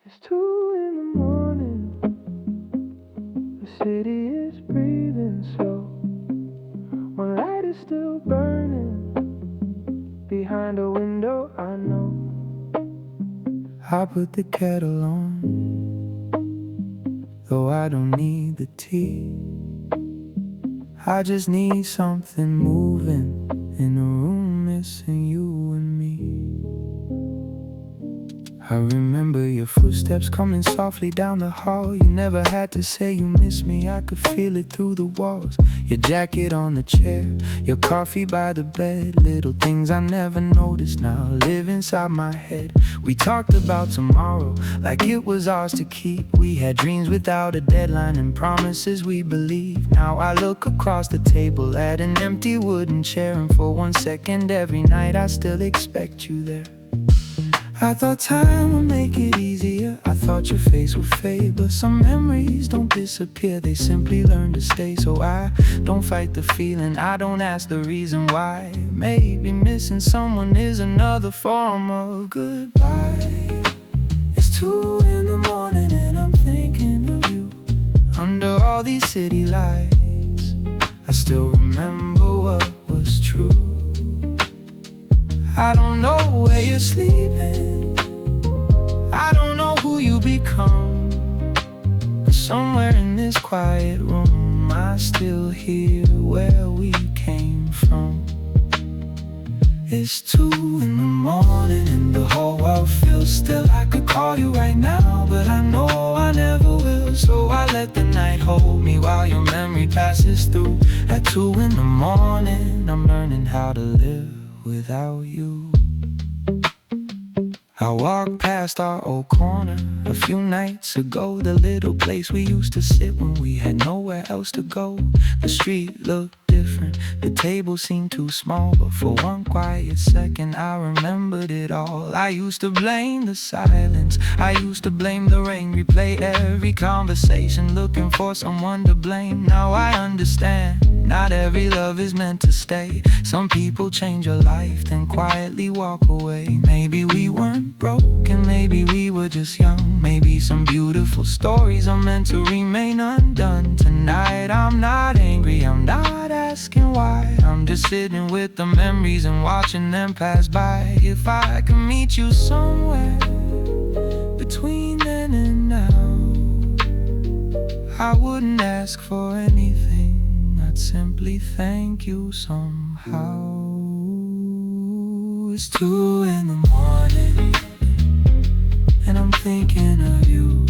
It's 2 in the morning, the city is breathing slow. One light is still burning behind a window I know. I put the kettle on, though I don't need the tea. I just need something moving in a room missing you and me. I remember your footsteps coming softly down the hall. You never had to say you miss me, I could feel it through the walls. Your jacket on the chair, your coffee by the bed. Little things I never noticed now live inside my head. We talked about tomorrow like it was ours to keep. We had dreams without a deadline and promises we believed. Now I look across the table at an empty wooden chair, and for 1 second every night I still expect you there. I thought time would make it easier, I thought your face would fade. But some memories don't disappear, they simply learn to stay. So I don't fight the feeling, I don't ask the reason why. Maybe missing someone is another form of goodbye. It's 2 in the morning and I'm thinking of you. Under all these city lights, I still remember what was true. I don't know where you're sleeping, I don't know who you become, but somewhere in this quiet room I still hear where we came from. It's 2 in the morning and the whole world feels still. I could call you right now, but I know I never will. So I let the night hold me while your memory passes through. At 2 in the morning I'm learning how to live without you. I walked past our old corner a few nights ago, the little place we used to sit when we had nowhere else to go. The street looked different, the table seemed too small, but for 1 quiet second I remembered it all. I used to blame the silence, I used to blame the rain, replay every conversation looking for someone to blame. Now I understand, not every love is meant to stay. Some people change your life, then quietly walk away. Maybe we weren't broken, maybe we were just young. Maybe some beautiful stories are meant to remain undone. Tonight I'm not angry, I'm not asking why. I'm just sitting with the memories and watching them pass by. If I could meet you somewhere between then and now, I wouldn't ask for anything, I'd simply thank you somehow. It's 2 in the morning and I'm thinking of you.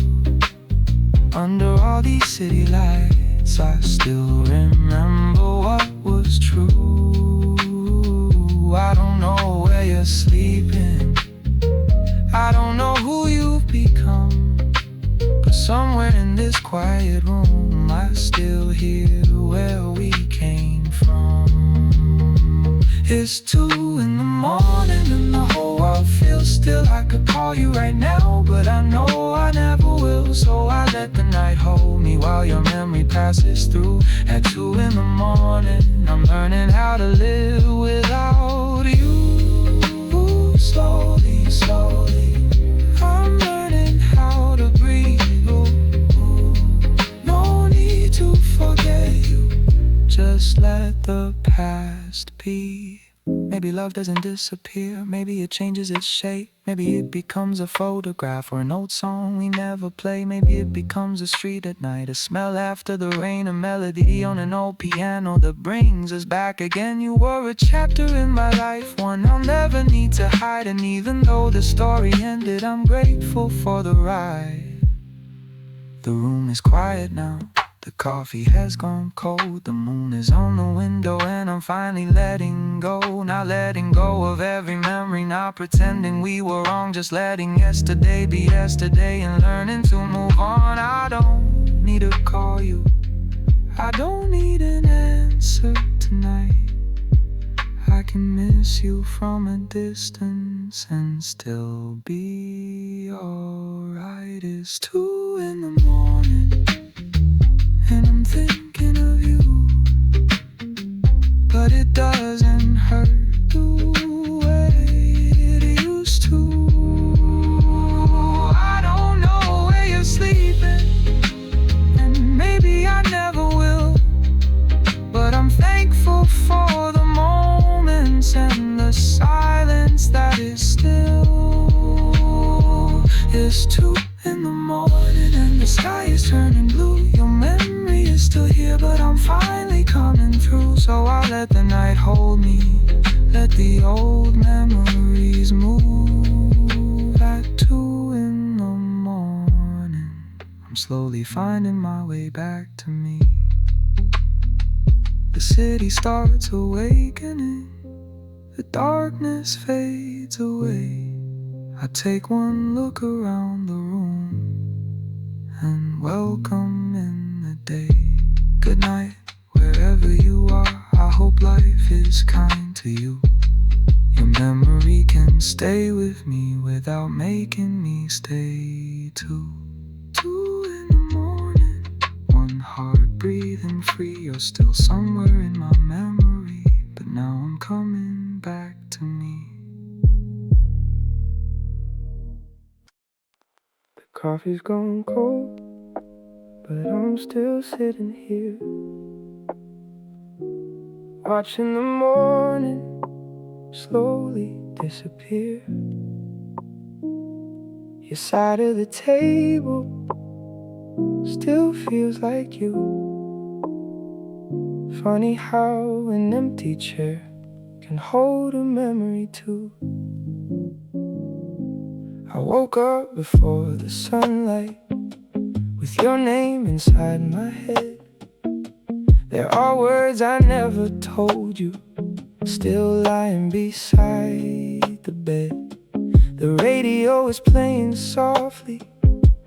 Under all these city lights, I still remember what was true. I don't know where you're sleeping, I don't know who you've become, but somewhere in this quiet room I still hear where we came from. It's 2 in the morning and the whole world feels still. I could call you right now, but I know I never will. So I let the night hold me while your memory passes through. At 2 in the morning I'm learning how to live without you. Slowly, slowly I'm learning how to breathe. No need to forget you, just let the past be. Maybe love doesn't disappear, maybe it changes its shape. Maybe it becomes a photograph or an old song we never play. Maybe it becomes a street at night, a smell after the rain, a melody on an old piano that brings us back again. You were a chapter in my life, one I'll never need to hide. And even though the story ended, I'm grateful for the ride. The room is quiet now, the coffee has gone cold, the moon is on the window and I'm finally letting go. Not letting go of every memory, not pretending we were wrong, just letting yesterday be yesterday and learning to move on. I don't need to call you, I don't need an answer tonight. I can miss you from a distance and still be alright. It's 2 in the morning and I'm thinking of you, but it doesn't hurt the way it used to. I don't know It's 2 in the morning and the sky is turning blue. Your memory is still here, but I'm finally coming through. So I'll let the night hold me, let the old memories move. At 2 in the morning, I'm slowly finding my way back to me. The city starts awakening, the darkness fades away. I take one look around the room and welcome in the day. Good night, wherever you are. I hope life is kind to you. Your memory can stay with me without making me stay too. 2 in the morning, one heart breathing free. You're still somewhere in my memory, but now I'm coming back to me. Coffee's gone cold, but I'm still sitting here, watching the morning slowly disappear. Your side of the table still feels like you. Funny how an empty chair can hold a memory too. I woke up before the sunlight, with your name inside my head. There are words I never told you, still lying beside the bed. The radio is playing softly,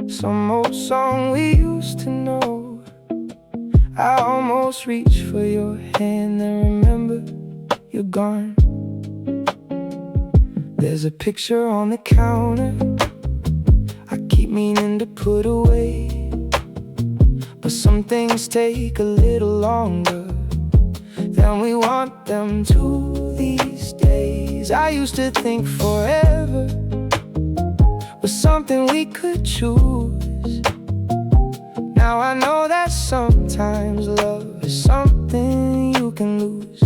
some old song we used to know. I almost reach for your hand and remember you're gone. There's a picture on the counter I keep meaning to put away, but some things take a little longer than we want them to these days. I used to think forever was something we could choose. Now I know that sometimes love is something you can lose.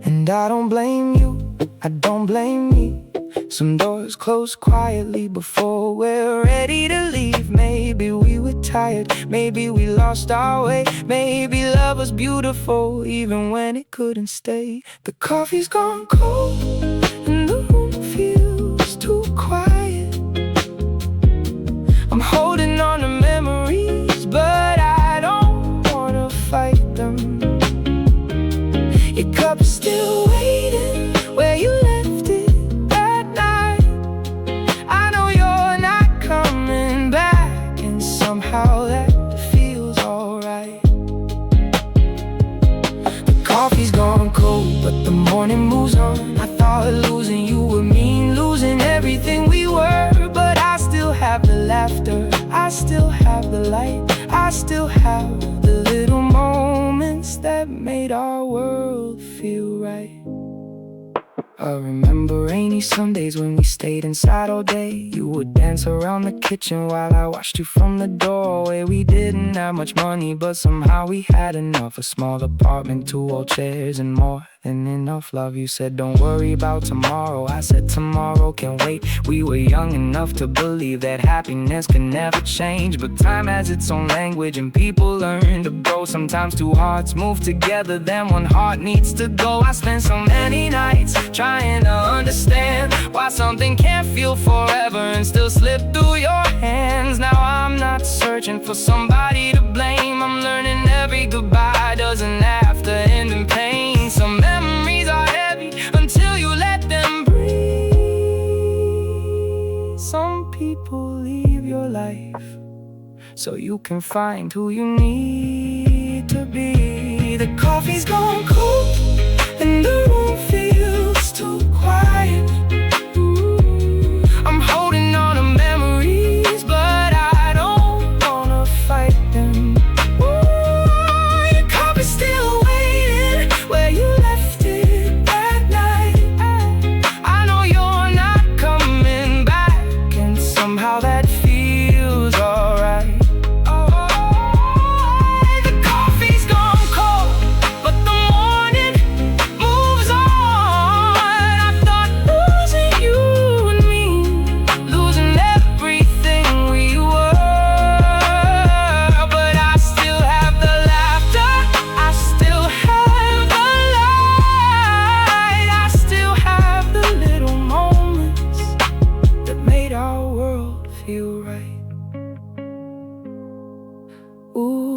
And I don't blame you, I don't blame me. Some doors close quietly before we're ready to leave. Maybe we were tired, maybe we lost our way. Maybe love was beautiful even when it couldn't stay. The coffee's gone cold and the room feels too quiet. I'm holding on to memories, but I don't wanna fight them. Your cup is still waiting where you left it that night. I know you're not coming back, and somehow that feels alright. The coffee's gone cold, but the morning moves on. I thought losing you would mean losing everything we were, but I still have the laughter, I still have the light, I still have the little moments that made our world feel right. I remember rainy Sundays when we stayed inside all day. You would dance around the kitchen while I watched you from the doorway. We didn't have much money, but somehow we had enough. A small apartment, 2 old chairs, and more than enough love. You said don't worry about tomorrow, I said tomorrow can wait. We were young enough to believe that happiness can never change, but time has its own language and people learn to grow. Sometimes 2 hearts move together, then one heart needs to go. I spent so many nights trying to understand why something can't feel forever and still slip through your hands. Now I'm not searching for somebody to blame. I'm learning every goodbye doesn't have to end in pain. Some memories are heavy until you let them breathe. Some people leave your life so you can find who you need to be. The coffee's gone cold and the room feels too quiet. I'm holding on to memories, but I don't wanna fight them. Your cup is still waiting where you left it that night. I know you're not coming back, and somehow that feels alright. The coffee's gone cold, but the morning our world feel right. Ooh,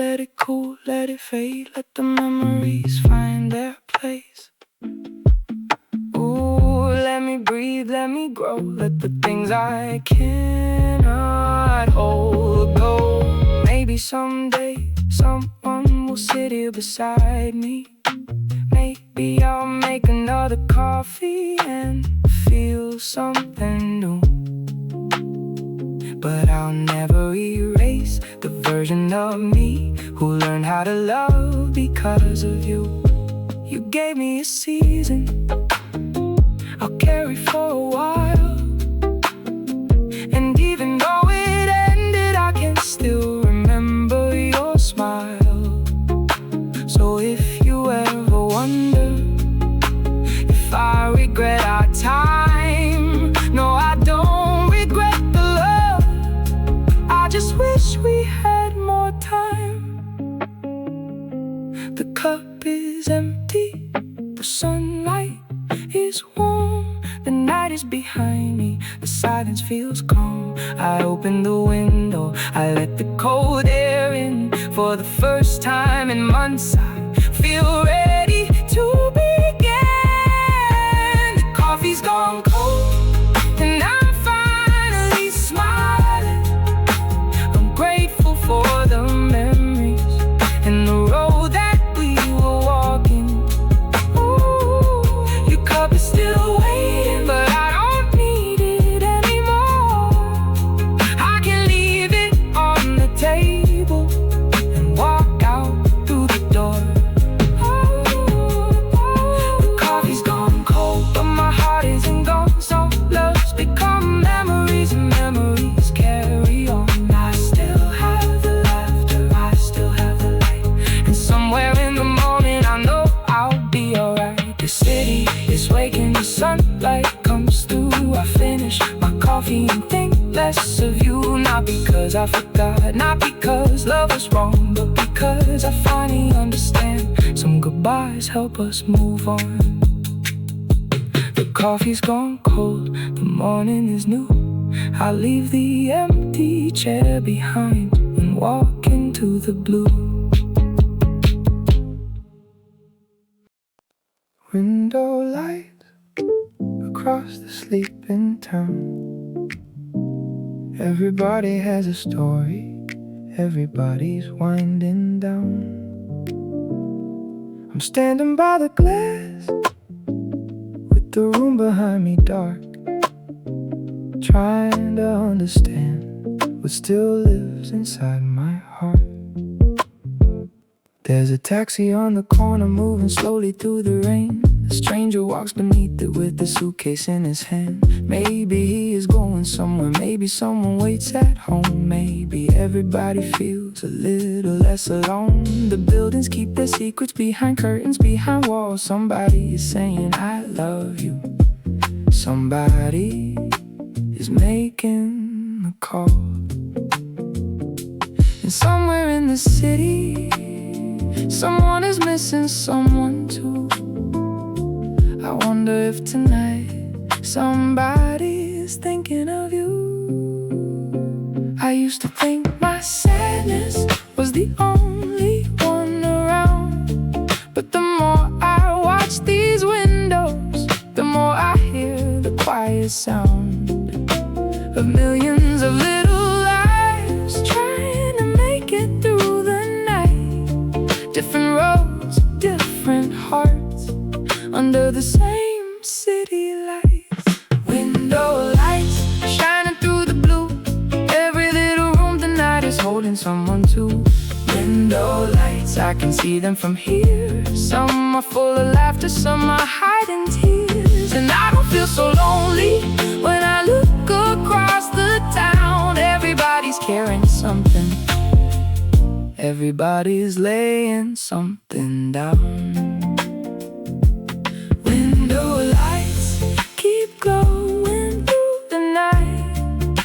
let it cool, let it fade, let the memories find their place. Ooh, let me breathe, let me grow, let the things I cannot hold go. Maybe someday someone will sit here beside me. Maybe I'll make another coffee and feel something new. But I'll never erase the version of me who learned how to love because of you. You gave me a season I'll carry for a while, and even though it ended, I can still remember your smile. So if you ever wonder if I regret our time, no, I don't regret the love. I just wish we had more time. The cup is empty, the sunlight is warm, the night is behind me, the silence feels calm. I open the window, I let the cold air in. For the first time in months, I feel ready to begin. The coffee's gone cold, and I'm finally smiling. I'm grateful for the memories and the road that we were walking. Ooh, your cup is still waiting, but I don't need it anymore. I can leave it on the table and walk out through the door. The coffee's gone cold, but my heart isn't gone. So love's become memories, and memories carry on. I still have the laughter, I still have the light, and somewhere in the moment I know I'll be alright. The city is waking, the sunlight comes through. I finish my coffee and think less of you. Not because I forgot, not because love was wrong, but because I finally understand. Some goodbyes help us move on. The coffee's gone cold, the morning is new. I'll leave the empty chair behind and walk into the blue. Window light across the sleeping town. Everybody has a story, everybody's winding down. I'm standing by the glass with the room behind me dark, trying to understand what still lives inside my heart. There's a taxi on the corner moving slowly through the rain. A stranger walks beneath it with a suitcase in his hand. Maybe he is going somewhere, maybe someone waits at home. Maybe everybody feels a little less alone. The buildings keep their secrets behind curtains, behind walls. Somebody is saying I love you. Somebody is making a call. And somewhere in the city, someone is missing someone too. I wonder if tonight somebody is thinking of you. I used to think my sadness was the only one around, but the more I watch these windows, the more I hear the quiet sound of millions of little lives trying to make it through the night. Different roads, different hearts, under the same city lights. Window lights shining through the blue. Every little room tonight is holding someone too. Window lights, I can see them from here. Some are full of laughter, some are hiding tears. And I don't feel so lonely when I look across the town. Everybody's carrying something, everybody's laying something down. Window lights keep glowing through the night.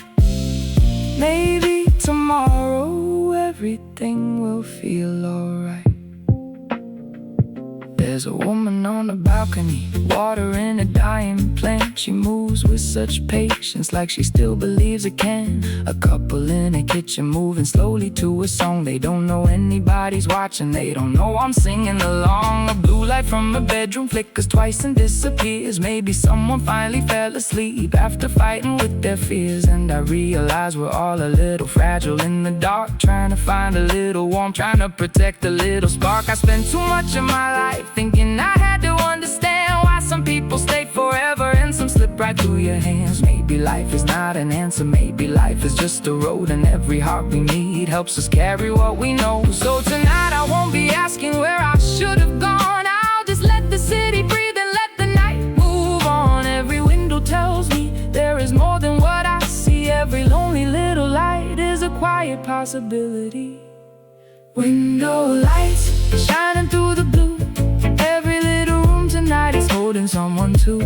Maybe tomorrow everything will feel alright. There's There's a woman on a balcony, watering a dying plant. She moves with such patience, like she still believes it can. A couple in a kitchen moving slowly to a song. They don't know anybody's watching, they don't know I'm singing along. A blue light from a bedroom flickers twice and disappears. Maybe someone finally fell asleep after fighting with their fears. And I realize we're all a little fragile in the dark, trying to find a little warmth, trying to protect a little spark. I spent too much of my life thinking I had to understand why some people stay forever and some slip right through your hands. Maybe life is not an answer, maybe life is just a road, and every heart we meet helps us carry what we know. So tonight I won't be asking where I should have gone. I'll just let the city breathe and let the night move on. Every window tells me there is more than what I see. Every lonely little light is a quiet possibility. Window lights shining through the blue. Every little room tonight is holding someone too.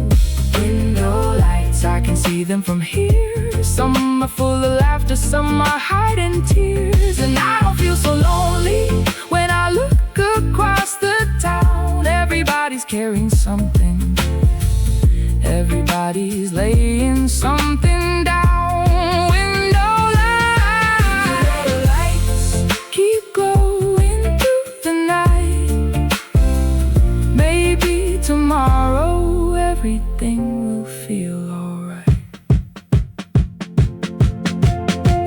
Window lights, I can see them from here. Some are full of laughter, some are hiding tears. And I don't feel so lonely when I look across the town. Everybody's carrying something, everybody's laying something down. Window lights keep glowing through the night. Maybe tomorrow everything will feel alright.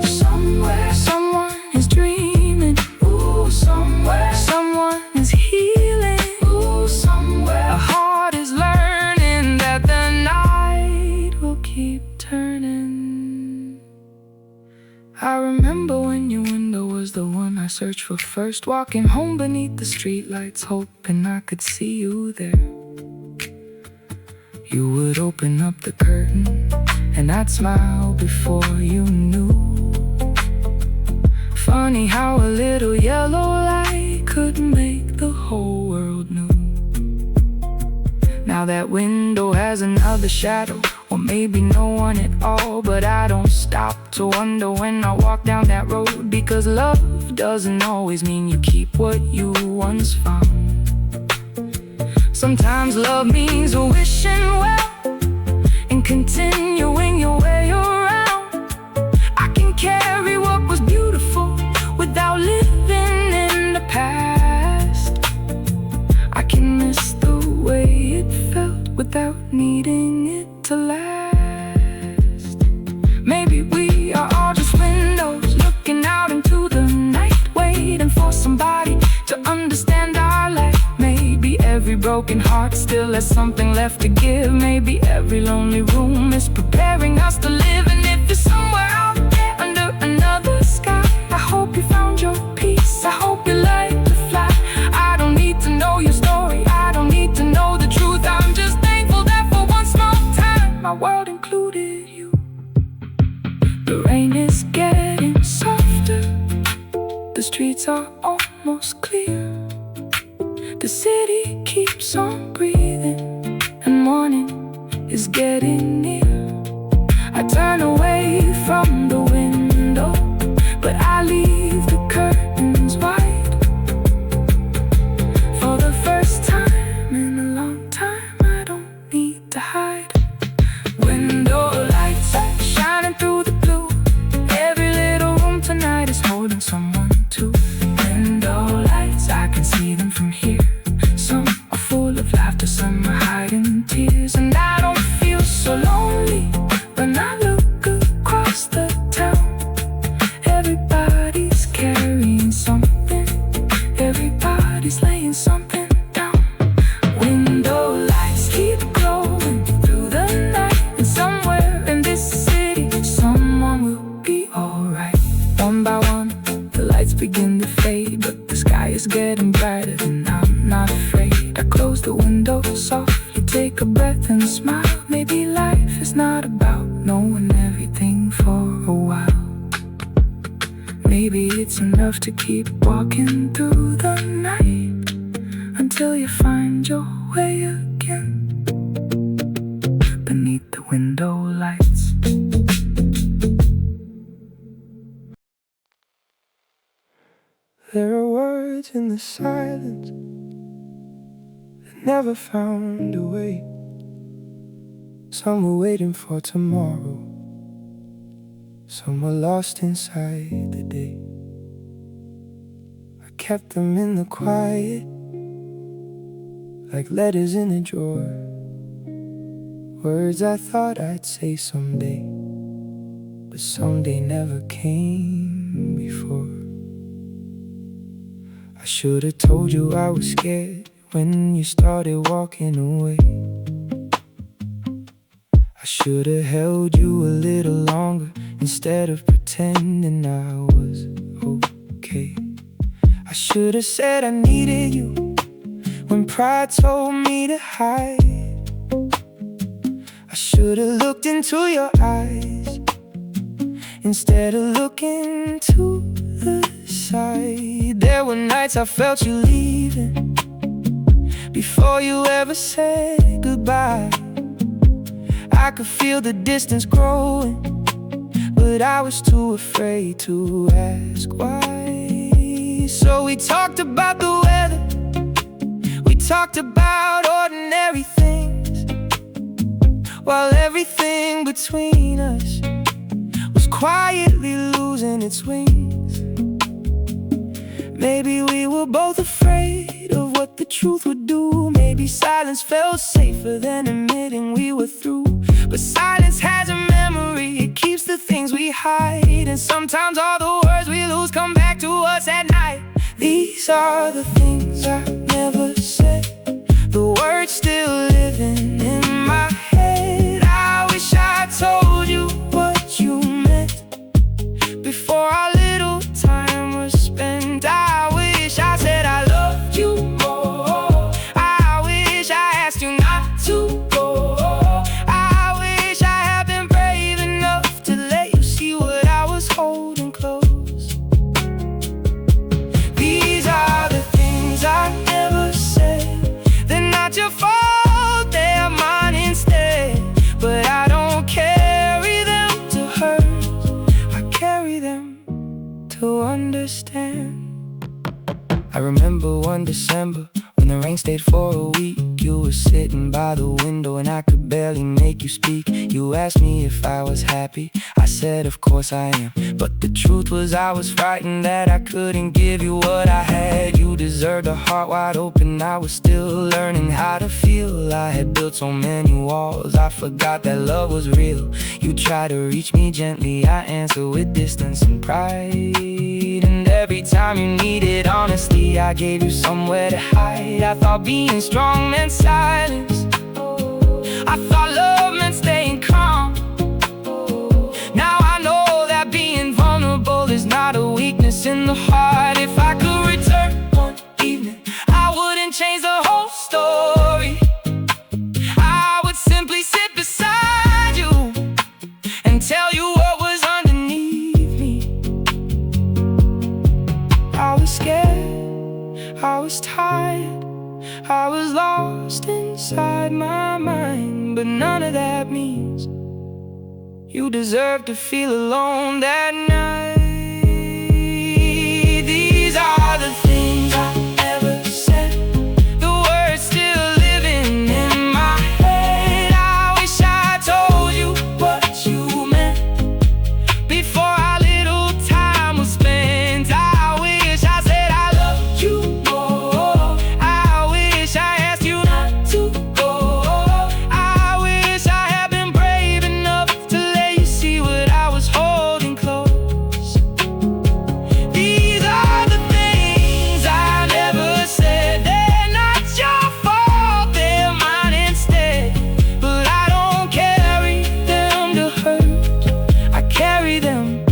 Somewhere, someone is dreaming. Ooh, somewhere, someone is healing. Ooh, somewhere, a heart is learning that the night will keep turning. I remember when your window was the one I searched for first, walking home beneath the streetlights, hoping I could see you there. You would open up the curtain and I'd smile before you knew. Funny how a little yellow light could make the whole world new. Now that window has another shadow, or maybe no one at all. But I don't stop to wonder when I walk down that road, because love doesn't always mean you keep what you once found. Sometimes love means wishing well and continuing your way around. I can carry what was beautiful without living in the past. I can miss the way it felt without needing it to last. Maybe we are all just windows looking out into the night, waiting for somebody to understand our life. Maybe every broken heart still has something left to give. Maybe every lonely room is preparing us to live. And if you're somewhere out there under another sky, I hope you found your peace, I hope you like to fly. I don't need to know your story, I don't need to know the truth. I'm just thankful that for one small time my world included you. The rain is getting softer, the streets are almost clear. The city keeps on breathing, and morning is getting near. I turn away from the window, but I leave the curtains wide. For the first time in a long time, I don't need to hide. Window lights shining through the blue. Every little room tonight is holding someone too. Window lights, I can see them from here. Some are full of laughter, some are hiding tears. And I don't feel so lonely when I look across the town. Everybody's carrying something, everybody's laying something down. Window lights keep glowing through the night, and somewhere in this city someone will be alright. One by one the lights begin to fade, but the sky is getting brighter and I'm not afraid. I close the window softly, take a breath and smile. Maybe life is not about knowing everything for a while. Maybe it's enough to keep walking through the night until you find your way again beneath the window lights. There are words in the silence that never found a way. Some were waiting for tomorrow, some were lost inside the day. I kept them in the quiet, like letters in a drawer, words I thought I'd say someday, but someday never came before. I should've told you I was scared when you started walking away. I should've held you a little longer instead of pretending I was okay. I should've said I needed you when pride told me to hide. I should've looked into your eyes instead of looking to the side. There were nights I felt you leaving before you ever said goodbye. I could feel the distance growing, but I was too afraid to ask why. So we talked about the weather, we talked about ordinary things, while everything between us was quietly losing its wings. Maybe we were both afraid of what the truth would do. Maybe silence felt safer than admitting we were through. But silence has a memory, it keeps the things we hide. And sometimes all the words we lose come back to us at night. These are the things I never said, the words still living in my head. I wish I told you what you meant before our little time was spent. I wish I said I loved you more. I wish I asked you not to go. I wish I had been brave enough to let you see what I was holding close. These are the things I never said. They're not your fault, they're mine instead. But I don't carry them to hurt, I carry them to understand. I remember one December when the rain stayed for a week. You were sitting by the window and I could barely make you speak. You asked me if I was happy, I said of course I am. But the truth was I was frightened that I couldn't give you what I had. You deserved a heart wide open, I was still learning how to feel. I had built so many walls, I forgot that love was real. You tried to reach me gently, I answered with distance and pride. And every time you needed honesty, I gave you somewhere to hide. I thought being strong meant silence, I thought love meant staying calm. Now I know that being vulnerable is not a weakness in the heart. If I could return one evening, I wouldn't change the whole story. I would simply sit beside you and tell you what was underneath me. I was scared, I was tired, I was lost inside my mind. But none of that means you deserve to feel alone that night. These are the things I never said, the words still living in my head. I wish I told you what you meant before our little time was spent. I wish I said I loved you more. I wish I asked you not to go. I wish I had been brave enough to let you see what I was holding close. These are the things I never said. They're not your fault, they're mine instead. But I don't carry them to hurt, I carry them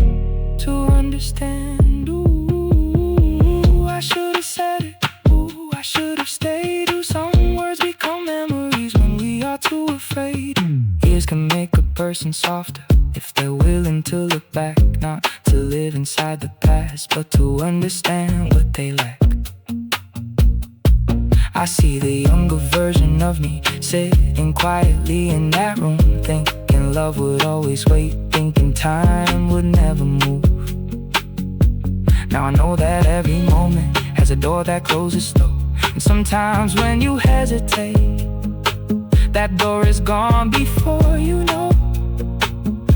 to understand. Ooh, I should've said it, ooh, I should've stayed. Do some words become memories when we are too afraid? Years can make a person softer if they're willing to look back, not to live inside the past, but to understand what they lack. I see the younger version of me sitting quietly in that room, thinking love would always wait, thinking time would never move. Now I know that every moment has a door that closes slow. And sometimes when you hesitate, that door is gone before you know.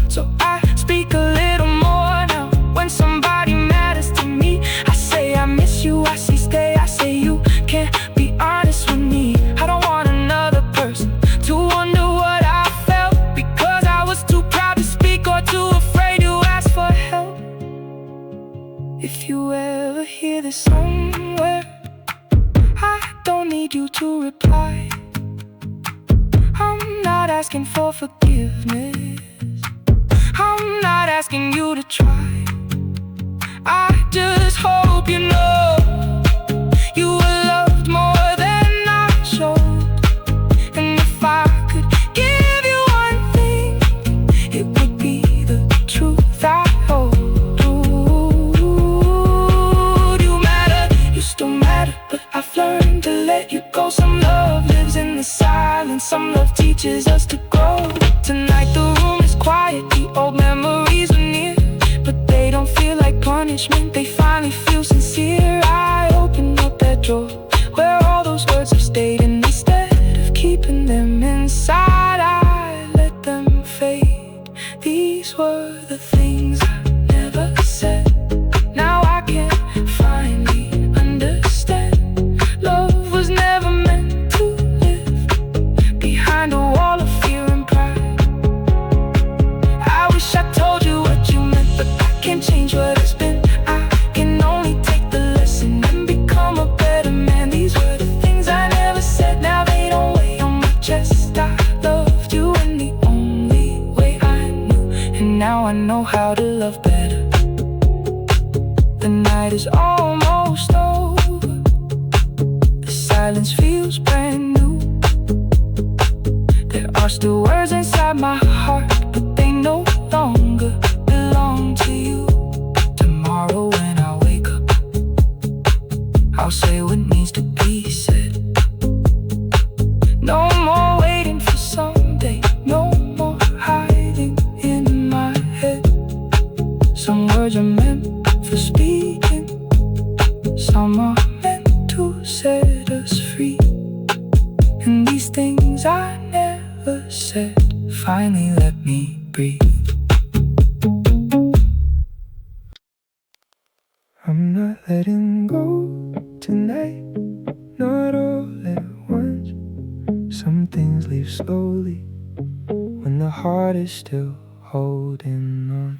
So I speak a little more now. When somebody matters to me, I say I miss you, I say stay, I say you can't be honest with me. I don't want another person to wonder what I felt, because I was too proud to speak or too afraid to ask for help. If you ever hear this somewhere, I don't need you to reply. I'm not asking for forgiveness, I'm not asking you to try. I just hope you know you were loved more than I showed. And if I could give you one thing, it would be the truth I hold. You matter, you still matter, but I've learned to let you go. Some love lives in the silence, some love teaches us to grow. Tonight the room is quiet, the old memories are near, but they don't feel like punishment, they finally feel sincere. I open up that drawer where all those words have stayed, and instead of keeping them inside, I let them fade. These were the things I never said. Now I can finally understand. Love was never meant to live behind a wall of fear and pride. I wish I told you what you meant, but I can't change what it's been. I can only take the lesson and become a better man. These were the things I never said, now they don't weigh on my chest. I loved you in the only way I knew, and now I know how to love better. The night is almost over, the silence feels brand new. There are still words inside my heart, but they no longer belong to you. Tomorrow when I wake up, I'll say what needs to be said. No more waiting for someday, no more hiding in my head. Some words are meant for speaking, some are meant to set us free. And these things I never said finally let me breathe. I'm not letting go tonight, not all at once. Some things leave slowly when the heart is still holding on.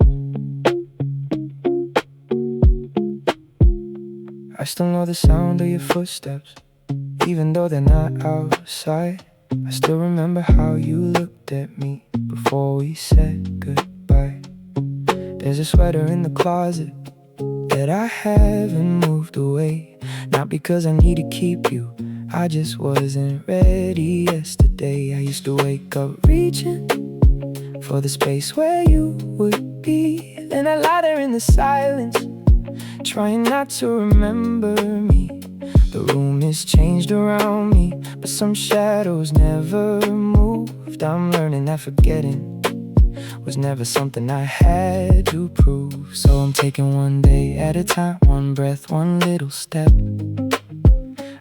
I still know the sound of your footsteps, even though they're not outside. I still remember how you looked at me before we said goodbye. There's a sweater in the closet that I haven't moved away, not because I need to keep you, I just wasn't ready yesterday. I used to wake up reaching for the space where you would be, then I lie there in the silence, trying not to remember me. The room has changed around me, but some shadows never moved. I'm learning that forgetting was never something I had to prove. So I'm taking one day at a time, one breath, one little step.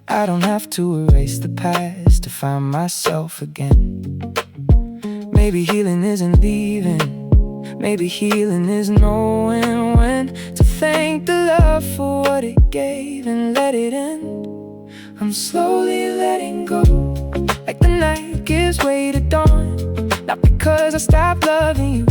I don't have to erase the past to find myself again. Maybe healing isn't leaving, maybe healing is knowing when to thank the love for what it gave and let it end. I'm slowly letting go, like the night gives way to dawn. Not because I stopped loving you,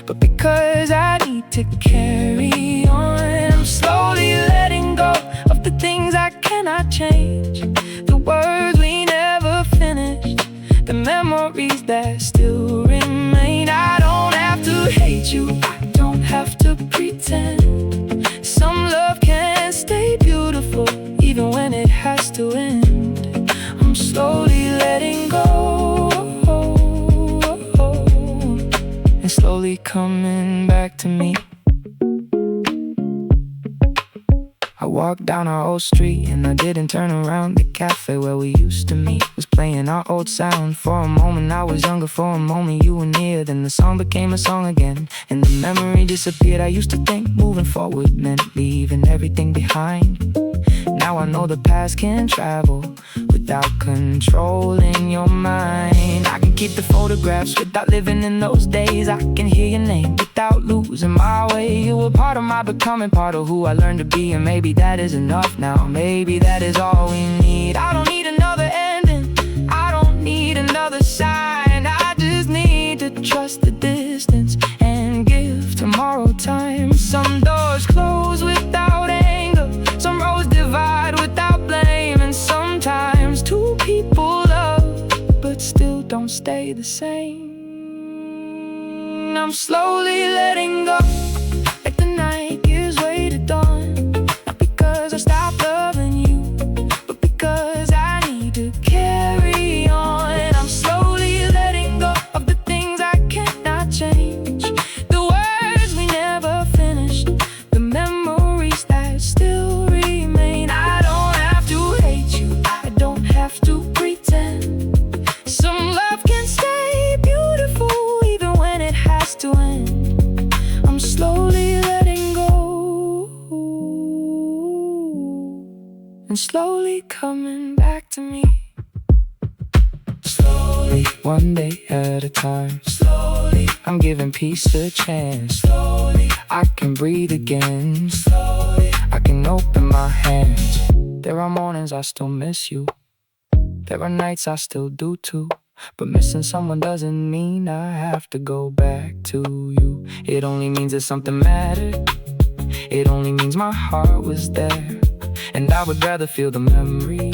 but because I need to carry on. I'm slowly letting go of the things I cannot change, the words we never finished, the memories that still remain. I don't have to hate you, I don't have to pretend. Some love can stay beautiful even when it has to end. I'm slowly letting go, and slowly coming back to me. I walked down our old street and I didn't turn around. The cafe where we used to meet was playing our old sound. For a moment I was younger, for a moment you were near. Then the song became a song again, and the memory disappeared. I used to think moving forward meant leaving everything behind. Now I know the past can travel without controlling your mind. I can keep the photographs without living in those days. I can hear your name without losing my way. You were part of my becoming, part of who I learned to be. And maybe that is enough now, maybe that is all we need. I don't need another ending, I don't need another sign. I just need to trust the distance and give tomorrow time. Some doors close without anger, some roads divide without blame. And sometimes two people love but still don't stay the same. I'm slowly letting go, like the night gives way to dawn. Not because I stopped loving you, but because I need to carry on. I'm slowly letting go of the things I cannot change, the words we never finished, the memories that still remain. I don't have to hate you, I don't have to pretend. Some love can stay beautiful even when it has to end. I'm slowly letting go and slowly coming back to me. Slowly, one day at a time. Slowly, I'm giving peace a chance. Slowly, I can breathe again. Slowly, I can open my hands. There are mornings I still miss you, there are nights I still do too. But missing someone doesn't mean I have to go back to you. It only means that something mattered, it only means my heart was there. And I would rather feel the memory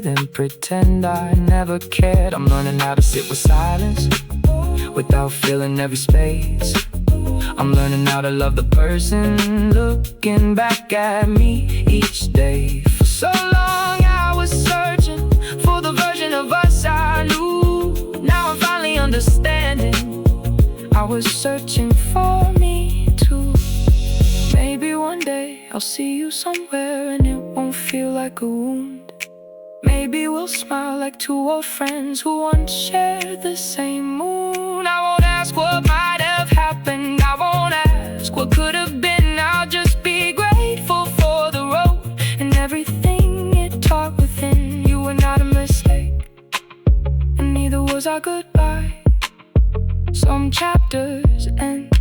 than pretend I never cared. I'm learning how to sit with silence without filling every space. I'm learning how to love the person looking back at me each day. For so long I was searching for the version of us I knew. Now I'm finally understanding I was searching for me too. Maybe one day I'll see you somewhere and it won't feel like a wound. Maybe we'll smile like two old friends who once shared the same moon. I won't ask what might have happened, I won't ask what could have been. I'll just be grateful for the road and everything it taught within. You were not a mistake, and neither was our goodbye. Some chapters end,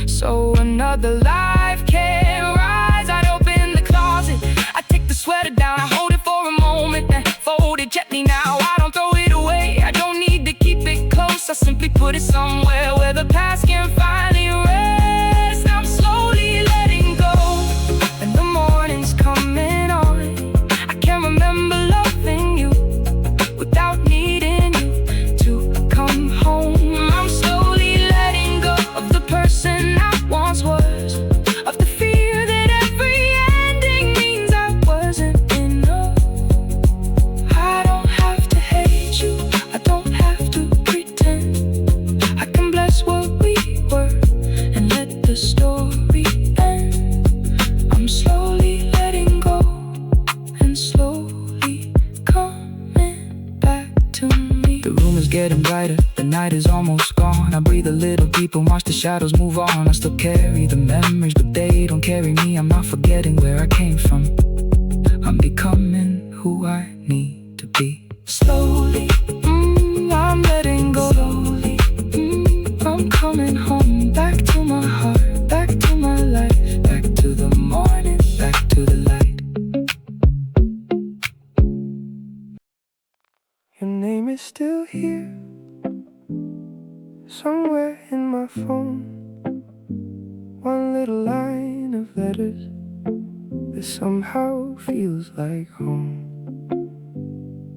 so another life can rise. I'd open the closet, I take the sweater down, I hold it for a moment, then fold it gently now. I don't throw it away, I don't need to keep it close. I simply put it somewhere where the past can finally rest. I'm slowly letting go, and the morning's coming on. I can't remember loving you without needing you to come home. I'm slowly letting go of the person I once was, of the fear that every ending means I wasn't enough. I don't have to hate you, I don't have to pretend. I can bless what we were and let the story end. I'm slowly letting go and slowly coming back to me. The room is getting brighter, the night is almost gone. I breathe a little deeper, watch the shadows move on. I still carry the memories, but they don't carry me. I'm not forgetting where I came from, I'm becoming who I need to be. Slowly, I'm letting go. Slowly, I'm coming home, back to my heart, back to my life, back to the morning, back to the light. Your name is still here, somewhere in my phone. One little line of letters that somehow feels like home.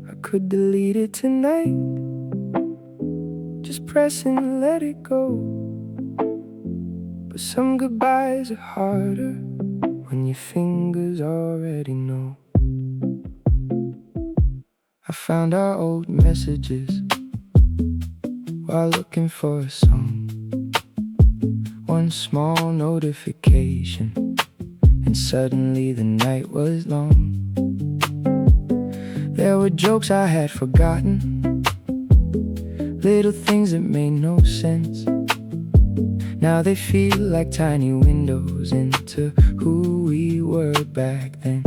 I could delete it tonight, just press and let it go. But some goodbyes are harder when your fingers already know. I found our old messages while looking for a song. One small notification, and suddenly the night was long. There were jokes I had forgotten, little things that made no sense. Now they feel like tiny windows into who we were back then.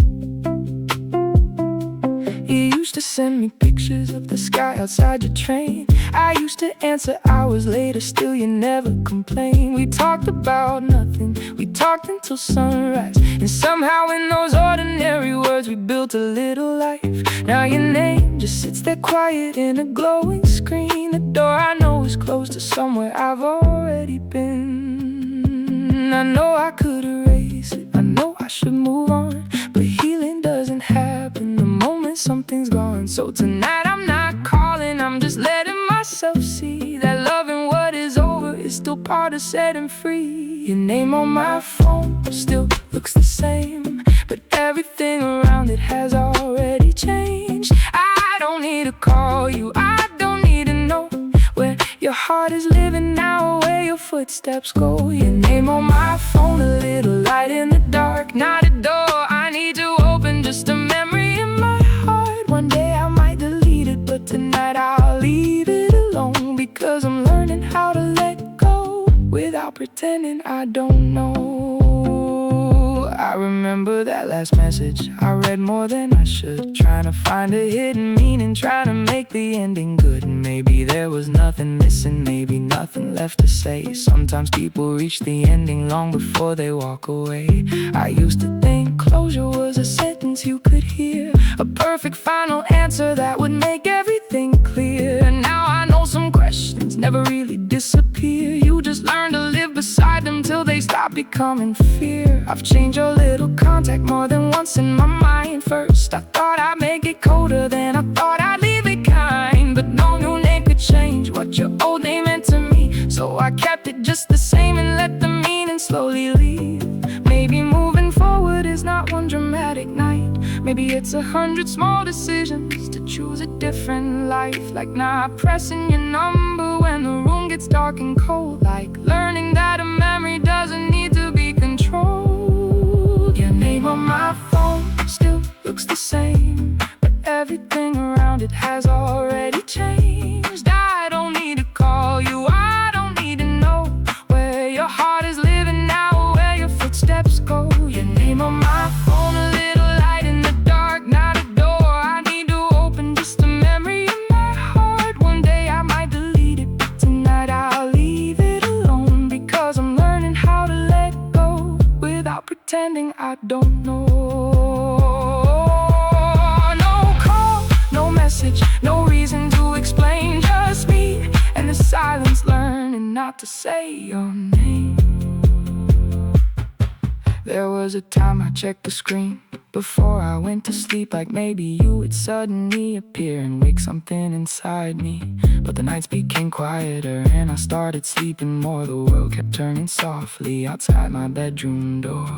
You used to send me pictures of the sky outside your train. I used to answer hours later, still you never complained. We talked about nothing, we talked until sunrise. And somehow in those ordinary words we built a little life. Now your name just sits there quiet in a glowing screen. The door I know is closed to somewhere I've already been. I know I could erase it, I know I should move on, but healing doesn't happen the moment something's gone. So tonight I'm not calling, I'm just letting myself see that loving what is over is still part of setting free. Your name on my phone still looks the same, but everything around it has already changed. I don't need to call you, I don't need to know where your heart is living now, where your footsteps go. Your name on my phone, a little light in the dark, not a door I need to open, just a memory in my heart. One day I might delete it, but tonight I'll leave it alone, because I'm learning how to let go without pretending I don't know. I remember that last message I read more than I should, trying to find a hidden meaning, trying to make the ending good. And maybe there was nothing missing, maybe nothing left to say. Sometimes people reach the ending long before they walk away. I used to think closure was a sentence you could hear, a perfect final answer that would make everything clear. And now I know some questions never really disappear. You just learn to live beside them till they stop becoming fear. I've changed your little contact more than once in my mind. First I thought I'd make it colder, then I thought I'd leave it kind. But no new name could change what your old name meant to me, so I kept it just the same and let the meaning slowly leave. Maybe moving forward is not one dramatic night, maybe it's 100 small decisions to choose a different life. Like not pressing your number when the room gets dark and cold, like learning that a memory doesn't need to be controlled. Your name on my phone still looks the same, but everything around it has already changed. I don't need to call you, I don't need to know where your heart is living now, where your footsteps go. Your name on my phone, a little light in the dark, not a door I need to open, just a memory in my heart. One day I might delete it, but tonight I'll leave it alone, because I'm learning how to let go without pretending I don't know. No call, no message, no reason to explain, just me and the silence, learning not to say your name. There was a time I checked the screen before I went to sleep, like maybe you would suddenly appear and wake something inside me. But the nights became quieter and I started sleeping more. The world kept turning softly outside my bedroom door.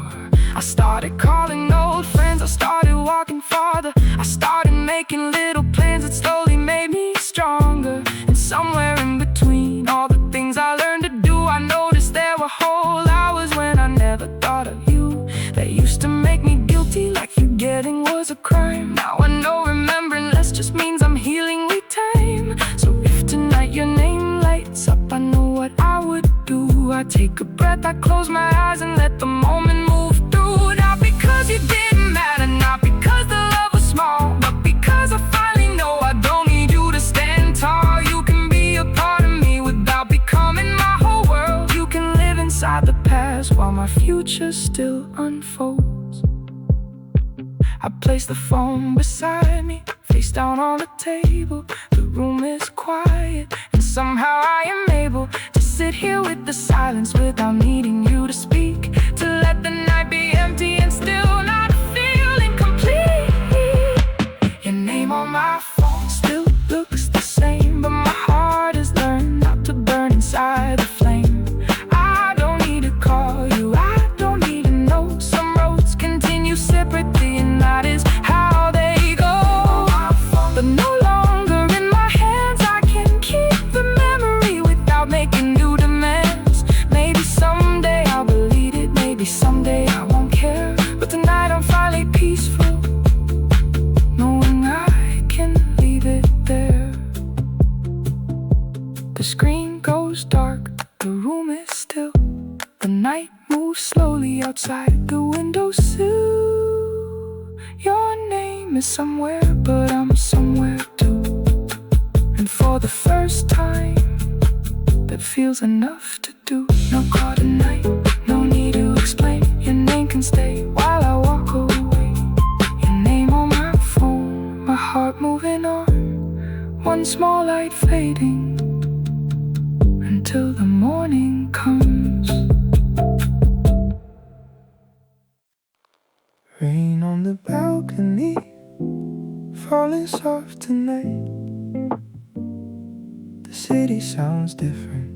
I started calling old friends, I started walking farther, I started making little plans that slowly made me stronger. And somewhere in between all the things I learned to do, I noticed there were whole hours when I never thought of you. That used to make me guilty, like forgetting was a crime. Now I know remembering less just means I'm healing with time. So if tonight your name lights up, I know what I would do. I take a breath, I close my eyes and let the moment move through. Not because you didn't matter, not because the love was small, but because I finally know I don't need you to stand tall. You can be a part of me without becoming my whole world. You can live inside the past while my future still unfolds. I place the phone beside me, face down on the table. The room is quiet and somehow I am able to sit here with the silence without needing you to speak, to let the night be empty and still not feel incomplete. Your name on my phone still looks the same, but my heart has learned not to burn inside the flame. I don't need to call you, I don't need to know. Some roads continue separately and that is how they go. But no longer in my hands, I can keep the memory without making new demands. Maybe someday I'll delete it, maybe someday I won't care, but tonight I'm finally peaceful, knowing I can leave it there. The screen goes dark, the room is still, the night moves slowly outside the windowsill. Your name is somewhere, but I'm somewhere too. And for the first time, that feels enough to do. No call tonight, no need to explain. Your name can stay while I walk away. Your name on my phone, my heart moving on. One small light fading until the morning comes. Rain on the balcony, falling soft tonight. The city sounds different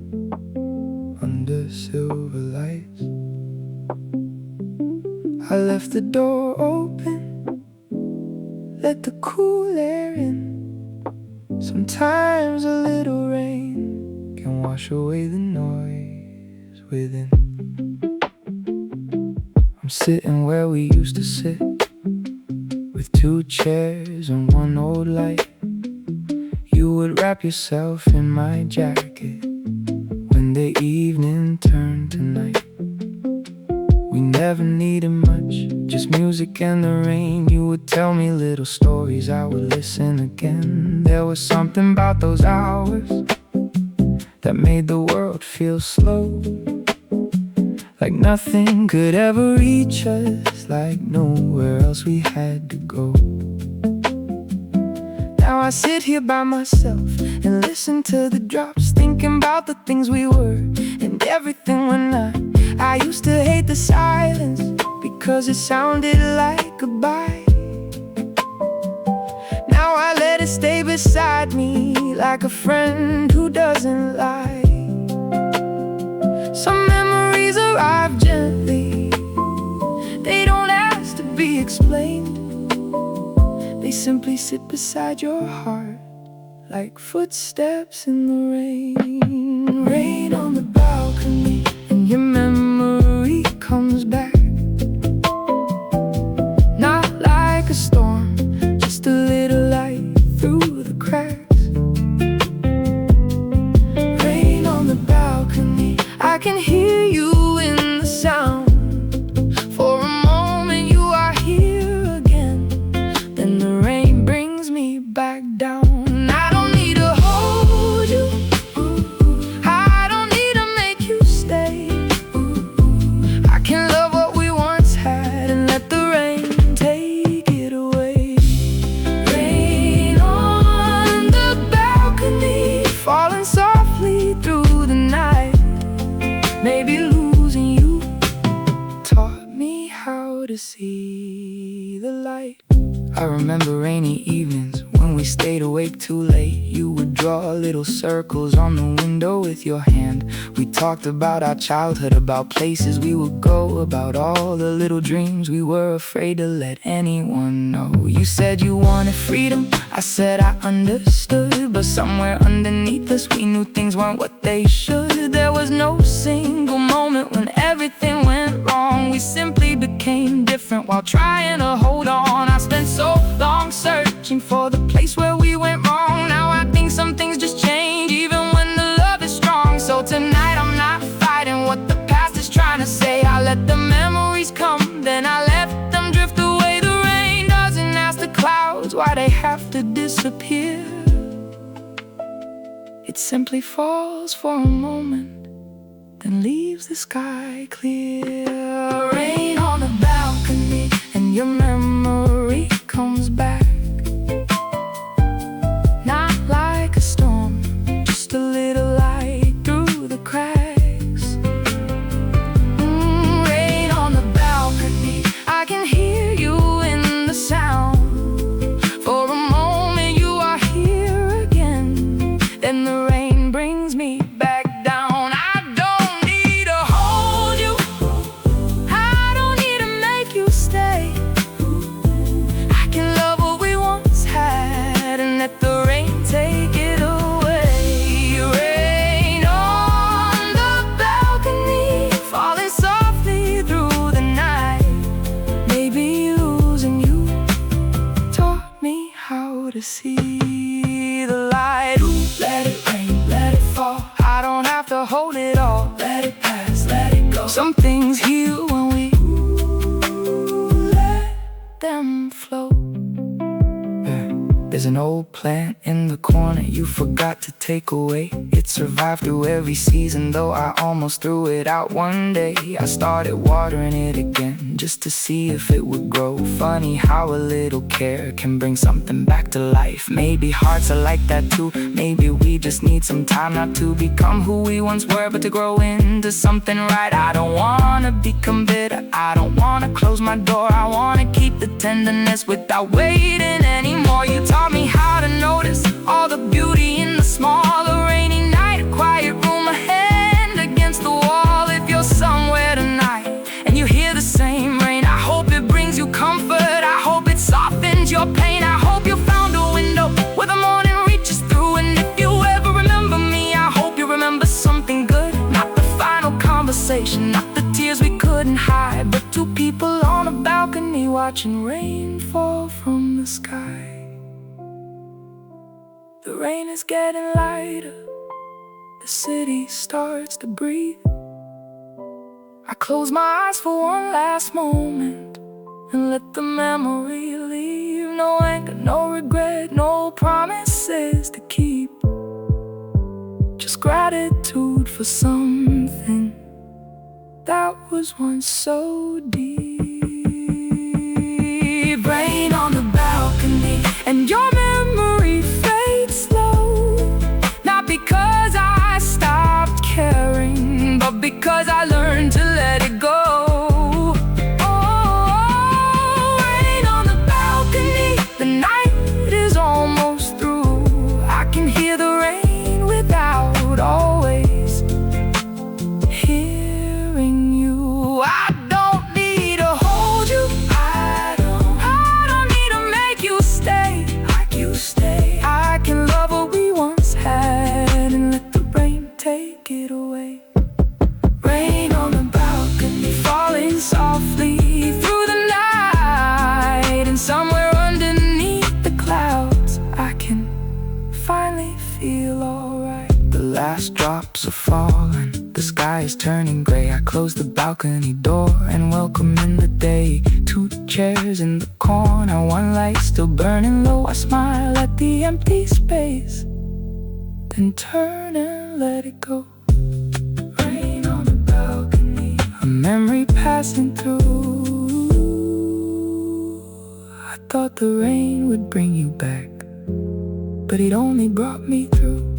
under silver lights. I left the door open, let the cool air in. Sometimes a little rain can wash away the noise within. I'm sitting where we used to sit, with two chairs and one old light. You would wrap yourself in my jacket when the evening turned to night. We never needed much, just music and the rain. You would tell me little stories, I would listen again. There was something about those hours that made the world feel slow, like nothing could ever reach us, like nowhere else we had to go. Now I sit here by myself and listen to the drops, thinking about the things we were and everything we're not. I used to hate the silence because it sounded like goodbye. Now I let it stay beside me like a friend who doesn't lie. Some memories arrive gently, they don't ask to be explained. They simply sit beside your heart like footsteps in the rain. Rain on the balcony, and your memory comes back. Not like a storm, just a little light through the cracks. Rain on the balcony, I can hear you in the sound. For a moment you are here again, then the rain brings me back down. I don't need to hold you, I don't need to make you stay. I can love what we once had and let the rain take it away. Rain on the balcony, falling softly through the night. Maybe losing you taught me how to see the light. I remember rainy evenings when we stayed awake too late. You would draw little circles on the window with your hand. We talked about our childhood, about places we would go, about all the little dreams we were afraid to let anyone know. You said you wanted freedom, I said I understood. But somewhere underneath us we knew things weren't what they should. There was no single moment when everything went wrong. We simply became different while trying to hold on. I spent so long searching for the place where we went wrong. Now I think some things just change even when the love is strong. So tonight I'm not fighting what the past is trying to say. I let the memories come, then I let them drift away. The rain doesn't ask the clouds why they have to disappear. It simply falls for a moment, then leaves the sky clear. Rain on the balcony, and your memory comes back. Not like a storm, just a little light through the cracks. Rain on the balcony, I can hear you in the sound. For a moment you are here again, then the rain brings me back down. I don't need to hold you, I don't need to make you stay. I can love what we once had and let the rain take it away. Rain on the balcony, falling softly through the night. Maybe losing you taught me how to see the light. Let it rain, let it fall, I don't have to hold it all. Let it pass, let it go. Some things heal when we let them flow. plant in the corner you forgot to take away. It survived through every season, though I almost threw it out one day. I started watering it again, just to see if it would grow. Funny how a little care can bring something back to life. Maybe hearts are like that too. Maybe we just need some time, not to become who we once were, but to grow into something right. I don't wanna become bitter, I don't wanna close my door. I wanna keep the tenderness without waiting anymore. You taught me how to notice all the beauty in the small. A rainy night, a quiet room, a hand against the wall. If you're somewhere tonight and you hear the same rain, I hope it brings you comfort, I hope it softens your pain. I hope you found a window where the morning reaches through. And if you ever remember me, I hope you remember something good. Not the final conversation, not the tears we couldn't hide, but two people on a balcony watching rain fall from the sky. The rain is getting lighter, the city starts to breathe. I close my eyes for one last moment and let the memory leave. No anger, no regret, no promises to keep, just gratitude for something that was once so deep. Rain on the balcony and your memory fades slow. Not because I stopped caring, but because I learned to let it go. Oh, rain on the balcony, the night is almost through. I can hear the rain without always hearing you. I don't need to hold you, I don't need to make you stay like you stay. I can love what we once had and let the rain take it away. Rain on the balcony, falling softly through the night. And somewhere underneath the clouds, I can finally feel alright. The last drops are falling, the sky is turning gray. I close the balcony door and welcome in the day. Two chairs in the corner, one light still burning low. I smile at the empty space, then turn and let it go. Rain on the balcony, a memory passing through. I thought the rain would bring you back, but it only brought me through.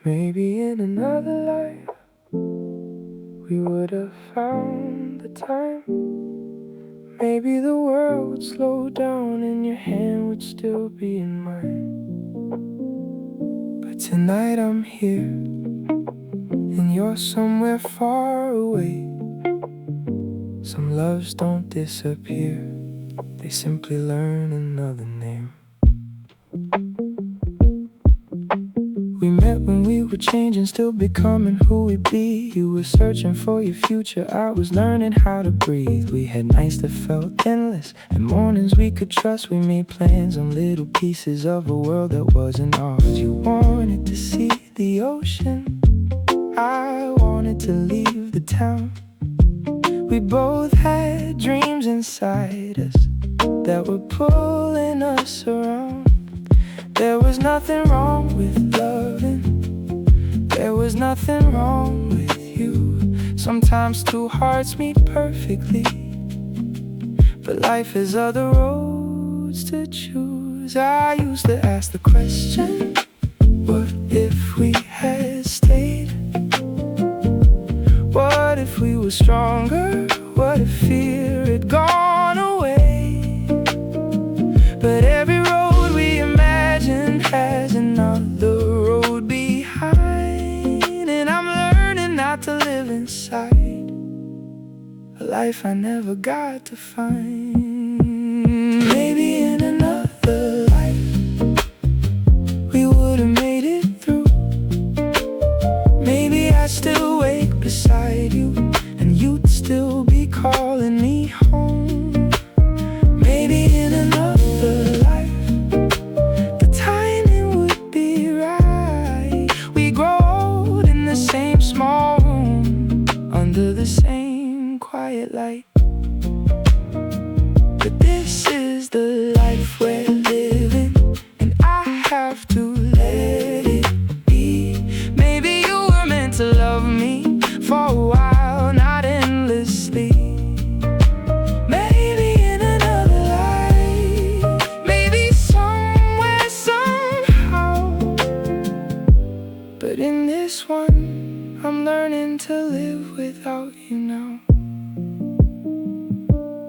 Maybe in another life we would have found the time. Maybe the world would slow down and your hand would still be in mine. But tonight I'm here and you're somewhere far away. Some loves don't disappear, they simply learn another name. We met when we were changing, still becoming who we be. You were searching for your future, I was learning how to breathe. We had nights that felt endless and mornings we could trust. We made plans on little pieces of a world that wasn't ours. You wanted to see the ocean, I wanted to leave the town. We both had dreams inside us that were pulling us around. There was nothing wrong with loving, there was nothing wrong with you. Sometimes two hearts meet perfectly, but life has other roads to choose. I used to ask the question, what if we had stayed? What if we were stronger? What if fear had gone away? But every road we imagine has another road behind. And I'm learning not to live inside a life I never got to find. Maybe in another life we would have made it through. Maybe I'd still wake beside you and you'd still be calling me home. Maybe in another life the timing would be right. We grow old in the same small room under the same quiet light. But this is the life learning to live without you now.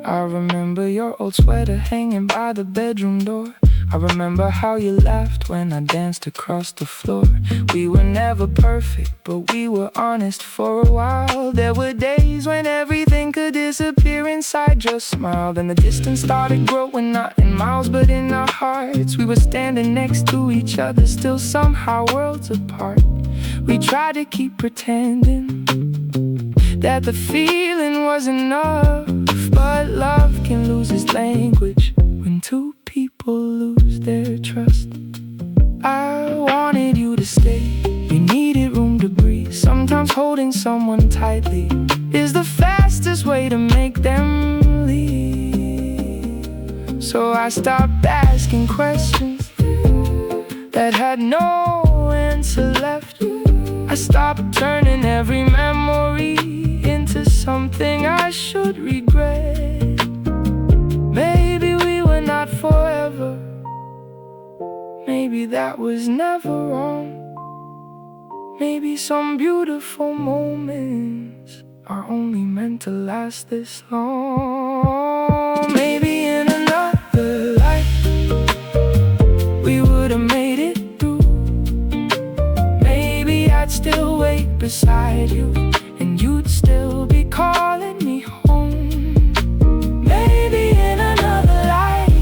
I remember your old sweater hanging by the bedroom door. I remember how you laughed when I danced across the floor. We were never perfect, but we were honest for a while. There were days when everything could disappear inside your smile. Then the distance started growing, not in miles but in our hearts. We were standing next to each other, still somehow worlds apart. We tried to keep pretending that the feeling was enough, but love can lose its language when two people lose their trust. I wanted you to stay, you needed room to breathe. Sometimes holding someone tightly is the fastest way to make them leave. So I stopped asking questions that had no answer left. I stopped turning every memory into something I should regret. Maybe we were not forever, maybe that was never wrong. Maybe some beautiful moments are only meant to last this long. Maybe in another life we would have made it through. Maybe I'd still wait beside you and you'd still be calling me home. Maybe in another life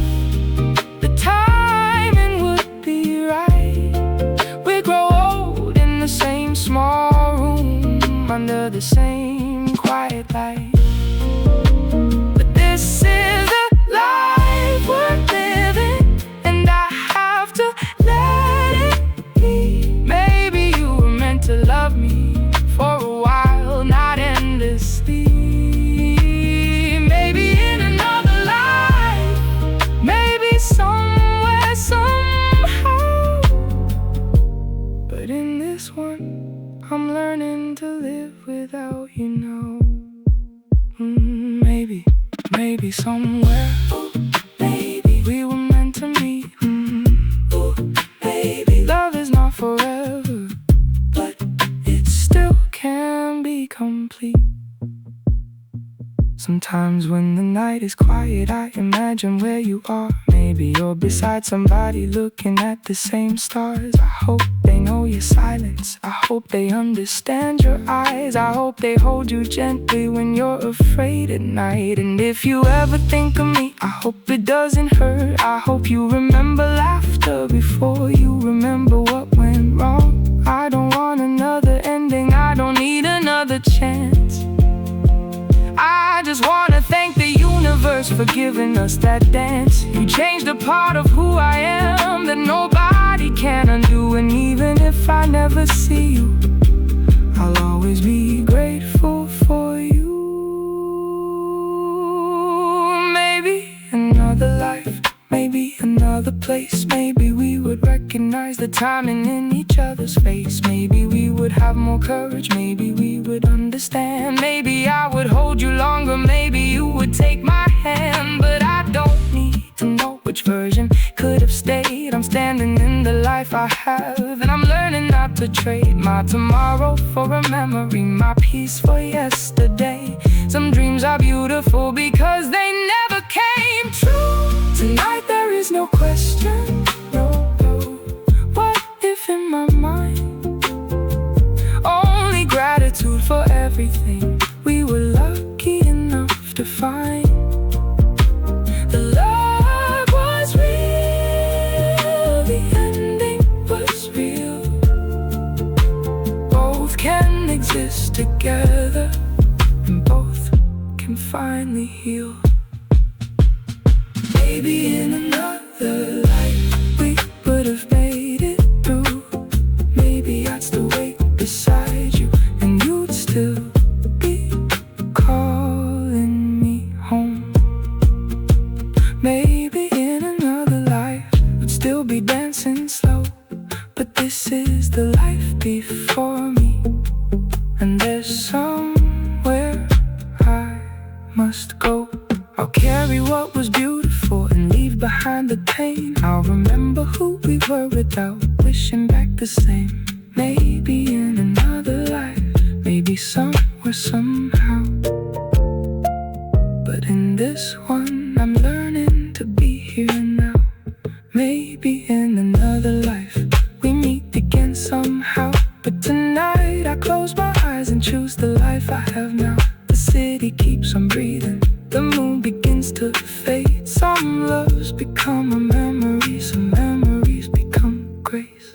the timing would be right. We'd grow old in the same small room under the same quiet light. But this is the life we're living, and I have to let it be. Maybe you were meant to love me for a while, not endlessly. Maybe in another life, maybe somewhere, somehow. But in this one, I'm learning to live without you now. Maybe somewhere, maybe we were meant to meet. Maybe love is not forever, but it still can be complete. Sometimes when the night is quiet, I imagine where you are. Maybe you're beside somebody looking at the same stars. I hope they know your silence, I hope they understand your eyes. I hope they hold you gently when you're afraid at night. And if you ever think of me, I hope it doesn't hurt. I hope you remember laughter before you remember what went wrong. I don't want another ending, I don't need another chance. I just wanna thank the universe for giving us that dance. You changed a part of who I am that nobody can undo. And even if I never see you, I'll always be grateful for you. Maybe another life, maybe another place. Maybe we would recognize the timing in each other's face. Maybe we would have more courage, maybe we would understand. Maybe I would hold you longer, maybe you would take my hand. But I don't need to know which version could have stayed. I'm standing in the life I have, and I'm learning not to trade my tomorrow for a memory, my peace for yesterday. Some dreams are beautiful because they never came true. Tonight there is no question, no. What if in my mind? Only gratitude for everything we were lucky enough to find. The love was real, the ending was real. Both can exist together, and both can finally heal. Maybe in another life we would have made it through. Maybe I'd still wait beside you and you'd still be calling me home. Maybe in another life we'd still be dancing slow. But this is the life before me, and there's somewhere I must go. I'll carry what was beautiful and leave behind the pain. I'll remember who we were without wishing back the same. Maybe in another life, maybe maybe somewhere, somehow. But in this one, I'm learning to be here now. Maybe in another life, we meet again somehow. But tonight, I close my eyes and choose the life I have now. The city keeps on breathing, the moon begins to fade. Some loves become a memory, some memories become grace.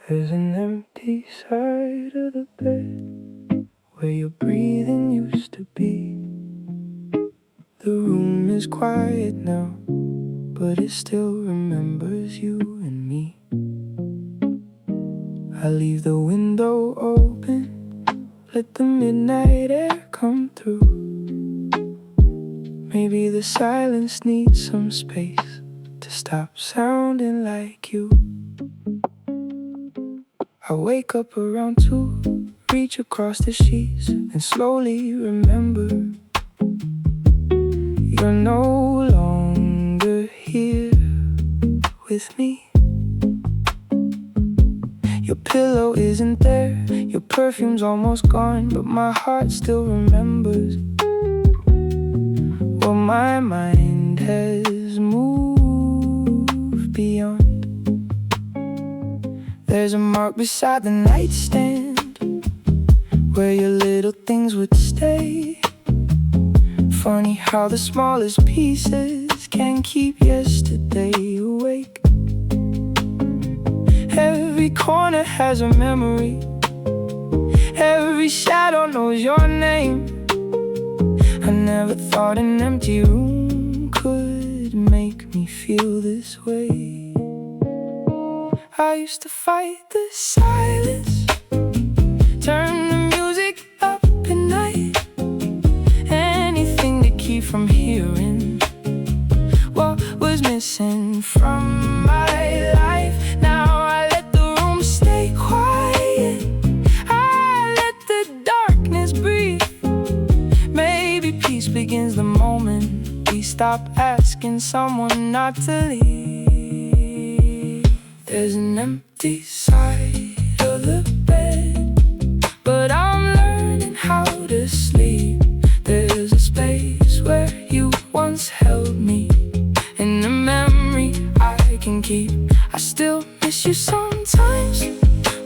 There's an empty side of the bed where your breathing used to be. The room is quiet now, but it still remembers you and me. I leave the window open, let the midnight air come through. Maybe the silence needs some space to stop sounding like you. I wake up around 2, reach across the sheets, and slowly remember you're no longer here with me. Your pillow isn't there, your perfume's almost gone, but my heart still remembers what my mind has moved beyond. There's a mark beside the nightstand where your little things would stay. Funny how the smallest pieces can keep yesterday awake. Every corner has a memory, every shadow knows your name. I never thought an empty room could make me feel this way. I used to fight the silence, turn the music up at night, anything to keep from hearing what was missing from my life. Now I let the room stay quiet, I let the darkness breathe. Maybe peace begins the moment we stop asking someone not to leave. There's an empty side of the bed, but I'm learning how to sleep. There's a space where you once held me, and a memory I can keep. I still miss you sometimes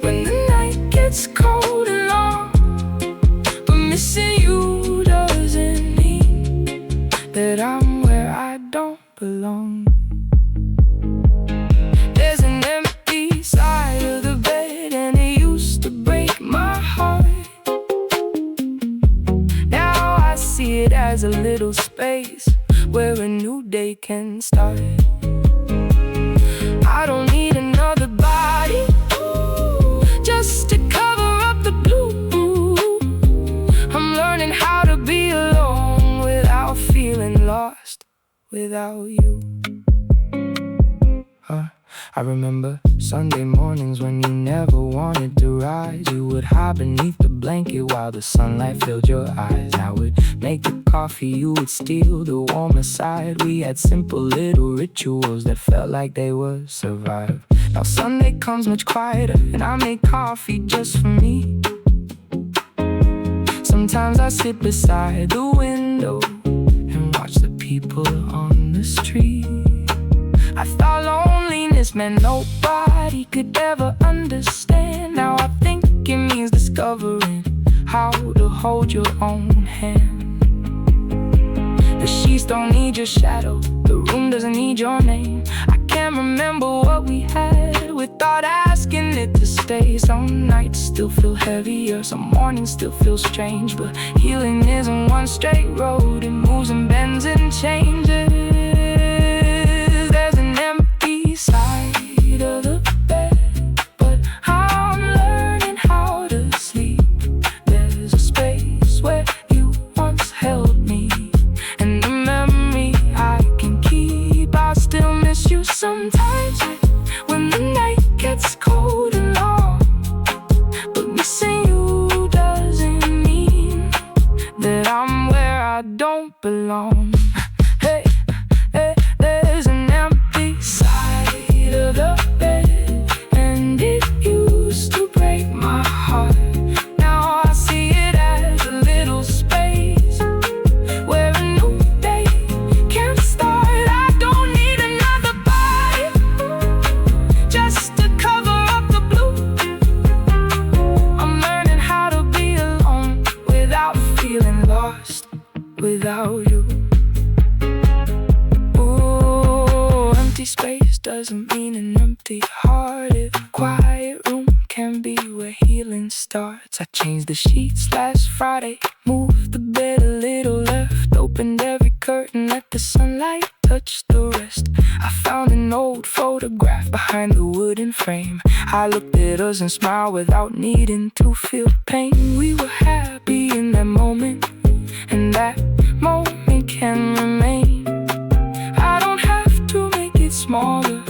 when the night gets cold and long, but missing you doesn't mean that I'm where I don't belong. There's an empty side of the bed, and it used to break my heart. Now I see it as a little space where a new day can start. I don't need another body just to cover up the blue. I'm learning how to be alone without feeling lost without you. I remember Sunday mornings when you never wanted to rise. You would hide beneath the blanket while the sunlight filled your eyes. I would make the coffee, you would steal the warmer side. We had simple little rituals that felt like they would survive. Now Sunday comes much quieter, and I make coffee just for me. Sometimes I sit beside the window and watch the people on the street. I thought loneliness meant nobody could ever understand. Now I think it means discovering how to hold your own hand. The sheets don't need your shadow, the room doesn't need your name. I can't remember what we had without asking it to stay. Some nights still feel heavier, some mornings still feel strange, but healing isn't one straight road, it moves and bends and changes. There's an empty side of the bed, but I'm learning how to sleep. There's a space where you once held me, and the memory I can keep. I still miss you sometimes when the night gets cold and long, but missing you doesn't mean that I'm where I don't belong. Hey, hey, there's an empty side of the bed, and it used to break my heart. without you. Ooh, empty space doesn't mean an empty heart. If a quiet room can be where healing starts. I changed the sheets last Friday, moved the bed a little left, opened every curtain, let the sunlight touch the rest. I found an old photograph behind the wooden frame. I looked at us and smiled without needing to feel pain. We were happy in that moment, and that moment can remain. I don't have to make it smaller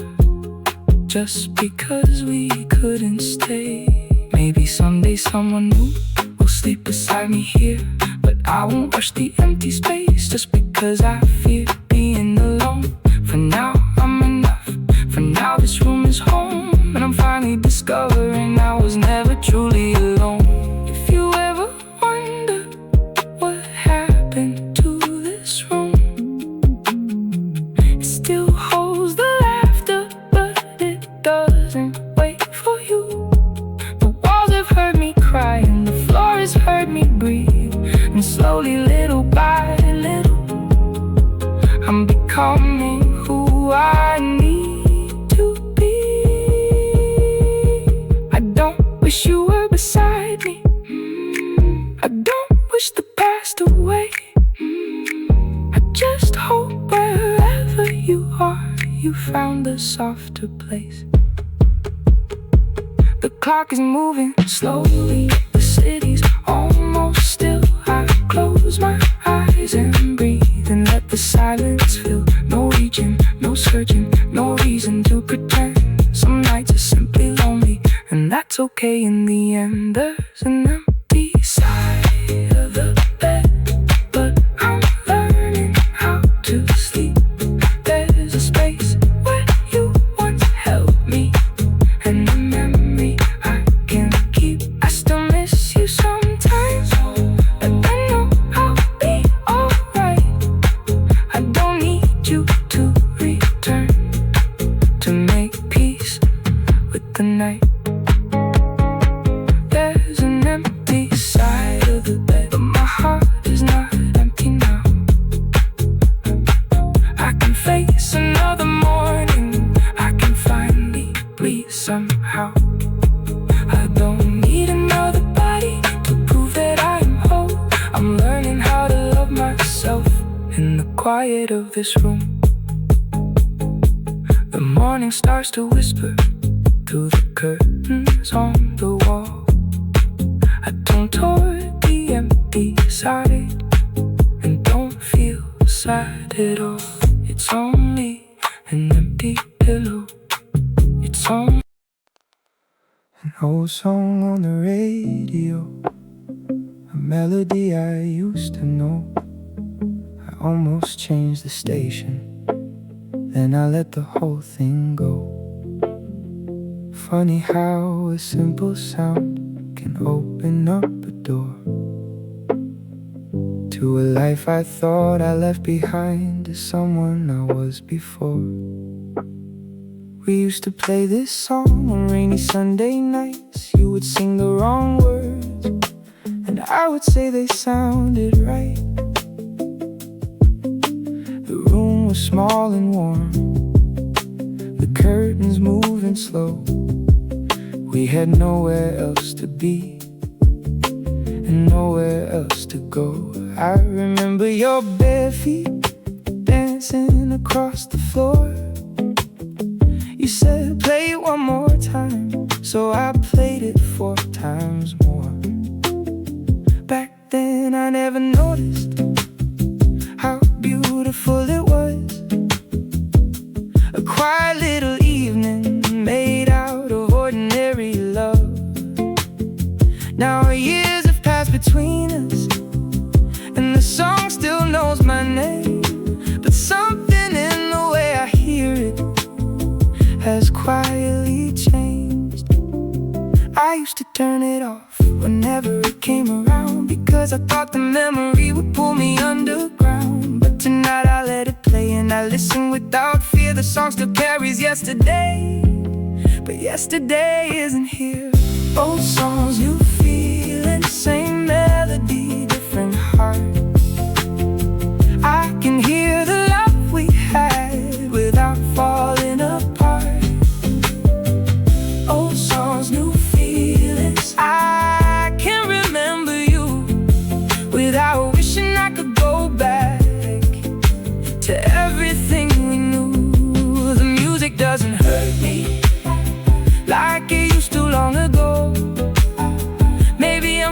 just because we couldn't stay. Maybe someday someone new will sleep beside me here, but I won't rush the empty space just because I fear being alone. For now, I'm enough. For now, this room is home, and I'm finally discovering I was never truly alone. If you ever wonder what happened to this room, it still holds the laughter, but it doesn't wait for you. The walls have heard me cry, and the floor has heard me breathe, and slowly, little by little, I'm becoming who I need to be. I don't wish you were beside me. I don't wish the past away. I just hope wherever you are, you found a softer place. The clock is moving slowly, the city's almost still. I close my eyes and breathe and let the silence fill. No reaching, no searching, no reason to pretend. Some nights are simply lonely, and that's okay in the end. There's an empty side of the bed, but I'm learning how to sleep. There's a space where you once held me, and a memory I can keep. I still miss you sometimes, but I know I'll be alright. I don't need you to return to make peace with the night. There's an empty side of the bed, but my heart is not empty now. I can face another morning, I can finally breathe somehow. I don't need another body to prove that I am whole. I'm learning how to love myself in the quiet of this room. The morning starts to whisper through the curtains on the wall. I turn toward the empty side and don't feel sad at all. It's only an empty pillow. It's only an old song on the radio, a melody I used to know. I almost changed the station, then I let the whole thing go. Funny how a simple sound can open up a door to a life I thought I left behind, to someone I was before. We used to play this song on rainy Sunday nights. You would sing the wrong words, and I would say they sounded right. The room was small and warm, the curtains moving slow. We had nowhere else to be and nowhere else to go. I remember your bare feet dancing across the floor. You said play it one more time, so I played it 4 times more. Back then I never noticed how beautiful it was. A quiet little evening made out of ordinary love. Now years have passed between us, and the song still knows my name, but something in the way I hear it has quietly changed. I used to turn it off whenever it came around, because I thought the memory would pull me underground. But tonight I let it play and I listen without fear. The song still carries yesterday, but yesterday isn't here. Both songs, new feeling, same melody, different heart.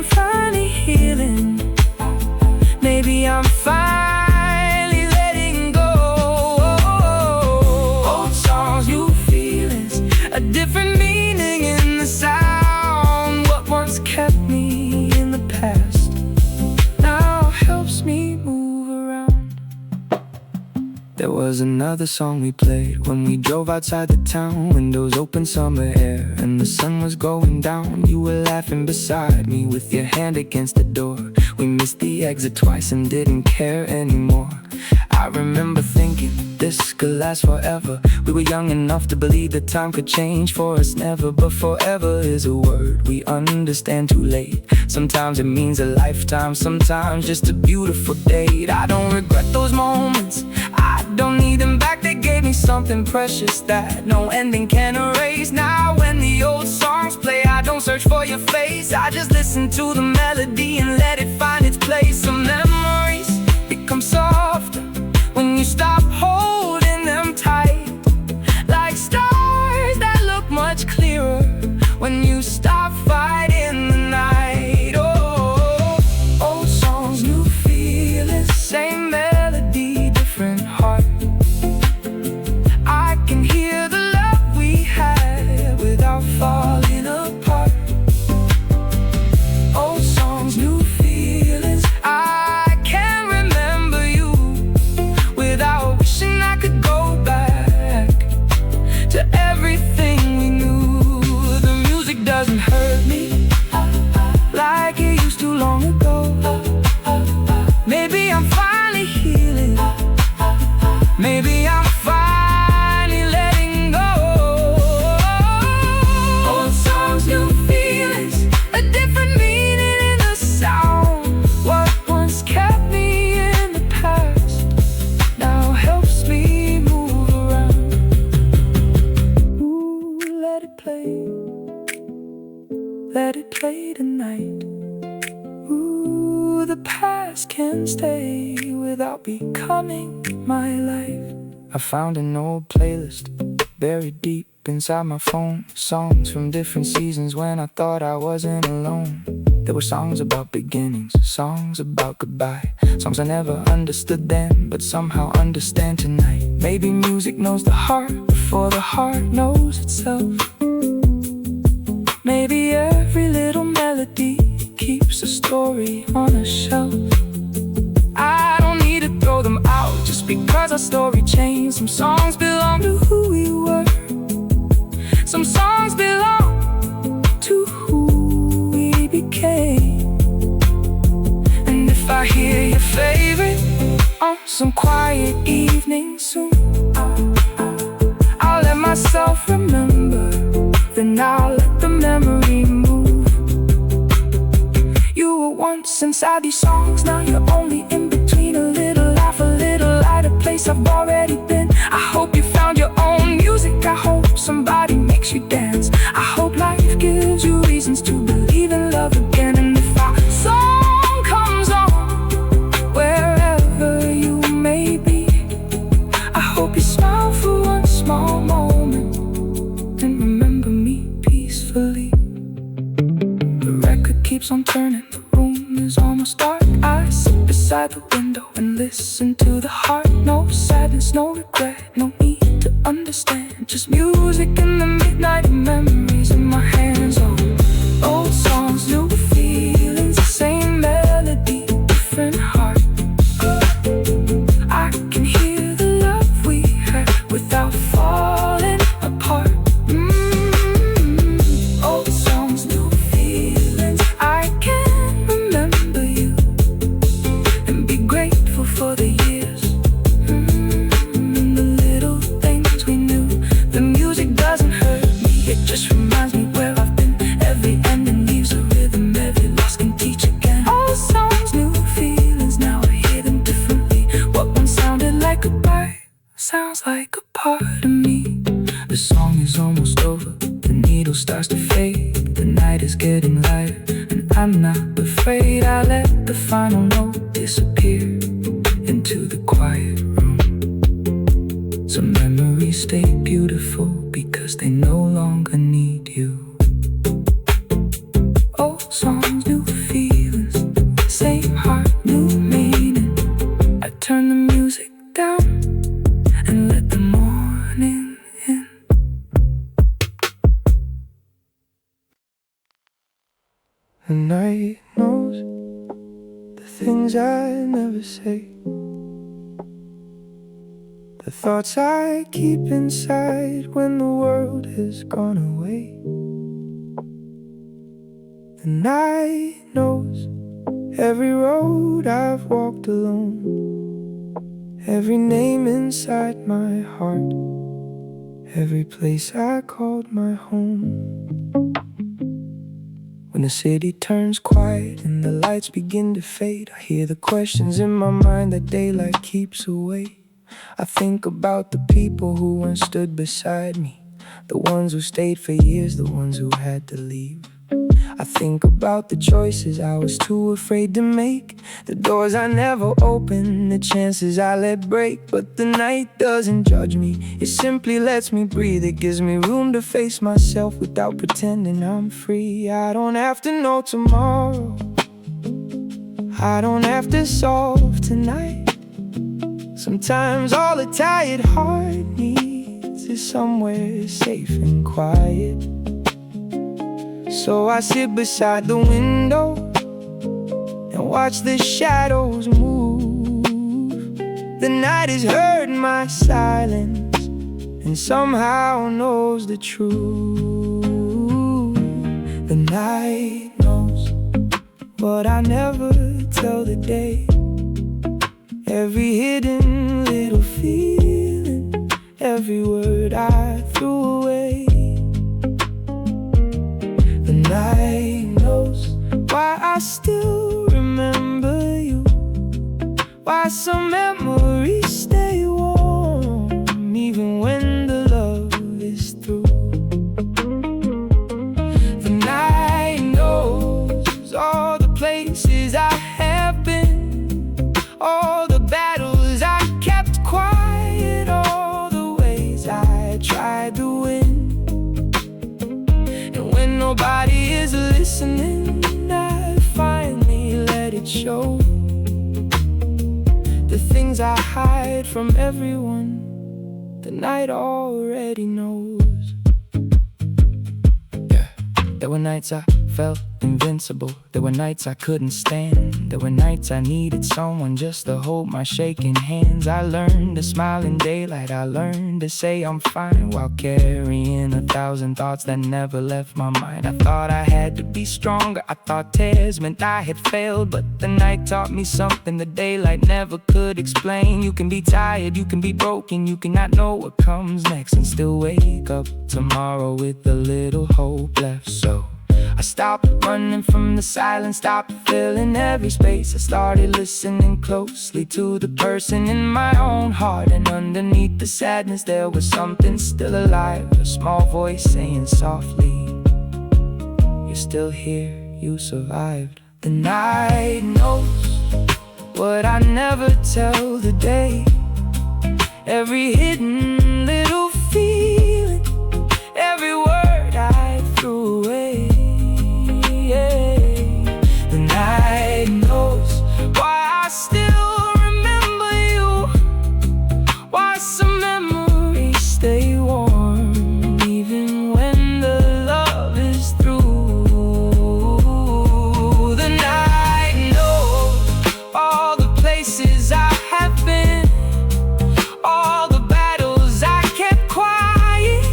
I'm finally healing. Maybe I'm finally letting go. Old songs, new feelings, a different meaning in the sound. What once kept me in the past now helps me move around. There was another song we played when we drove outside the town. Windows open, summer air, and the sun was going down. You were laughing beside me with your hand against the door. We missed the exit twice and didn't care anymore. I remember thinking this could last forever. We were young enough to believe that time could change for us never. But forever is a word we understand too late. Sometimes it means a lifetime, sometimes just a beautiful date. I don't regret those moments, I don't need them back. They gave me something precious that no ending can erase. Now when the old songs play, I don't search for your face. I just listen to the melody and let it find its place. Some memories become softer when you stop holding them tight, like stars that look much clearer when you stop fighting the night. Oh, old songs, new feelings, same melody, different heart. I can hear the love we had without falling apart. Old songs, new feelings, I can remember you without wishing I could go back to everything we knew. The music doesn't hurt me like it used to long ago. Maybe I'm finally healing. Maybe I'm finally letting go. Old songs, new feelings, a different meaning in the sound. What once kept me in the past now helps me move around. Ooh, let it play. Let it play tonight. Ooh, the past can stay without becoming my life. I found an old playlist buried deep inside my phone. Songs from different seasons when I thought I wasn't alone. There were songs about beginnings, songs about goodbye, songs I never understood then, but somehow understand tonight. Maybe music knows the heart before the heart knows itself. Maybe every little melody keeps a story on a shelf. I don't need to throw them out just because our story changed. Some songs belong to who we were. Some songs belong to who we became. And if I hear your favorite on some quiet evening soon, I'll let myself remember, then I'll let the memory move. You were once inside these songs, now you're only in between. A little laugh, a little light, a place I've already been. I hope you found your own music. I hope somebody makes you dance. I hope life gives you reasons to believe in love again. And if our song comes on wherever you may be, I hope you smile for one small moment and remember me peacefully. The record keeps on turning, the room is almost dark. I sit beside the window and listen to the heart. No sadness, no regret, no need to understand. Just music in the midnight and memories in my hands. Oh, old songs, new feelings, the same melody, different heart. I can hear the love we had without falling apart. Old songs, new feelings, I can remember you and be grateful for the years and the little things we knew. The music doesn't hurt me, it just reminds me where I've been. Every ending leaves a rhythm, every loss can teach again. Old songs, new feelings, now I hear them differently. What once sounded like goodbye sounds like a part of me. The song is almost over, the needle starts to fade. The night is getting lighter and I'm not afraid. I let the final note disappear into the quiet room. Some memories stay beautiful because they no longer need you. Old songs, new feelings. knows the things I never say, the thoughts I keep inside when the world has gone away. The night knows every road I've walked alone, every name inside my heart, every place I called my home. When the city turns quiet and the lights begin to fade, I hear the questions in my mind that daylight keeps away. I think about the people who once stood beside me, the ones who stayed for years, the ones who had to leave. I think about the choices I was too afraid to make, the doors I never opened, the chances I let break. But the night doesn't judge me, it simply lets me breathe. It gives me room to face myself without pretending I'm free. I don't have to know tomorrow, I don't have to solve tonight. Sometimes all a tired heart needs is somewhere safe and quiet. So I sit beside the window and watch the shadows move. The night has heard my silence and somehow knows the truth. The night knows what I never tell the day, every hidden little feeling, every word I threw away. The night knows why I still remember you, why some memories stay warm even when the love is through. The night knows all the places I have been, all the battles I kept quiet, all the ways I tried to win. And when nobody is listening, I finally let it show. The things I hide from everyone, the night already knows. Yeah. There were nights I felt invincible, there were nights I couldn't stand, there were nights I needed someone just to hold my shaking hands. I learned to smile in daylight, I learned to say I'm fine while carrying 1,000 thoughts that never left my mind. I thought I had to be stronger, I thought tears meant I had failed, but the night taught me something the daylight never could explain. You can be tired, you can be broken, you cannot know what comes next, and still wake up tomorrow with a little hope left. So I stopped running from the silence, stopped filling every space. I started listening closely to the person in my own heart, and underneath the sadness there was something still alive, a small voice saying softly, you're still here, you survived. The night knows what I never tell the day, every hidden little feeling, every word I threw away. The night knows why I still remember you, why some memories stay warm even when the love is through. The night knows all the places I have been, all the battles I kept quiet,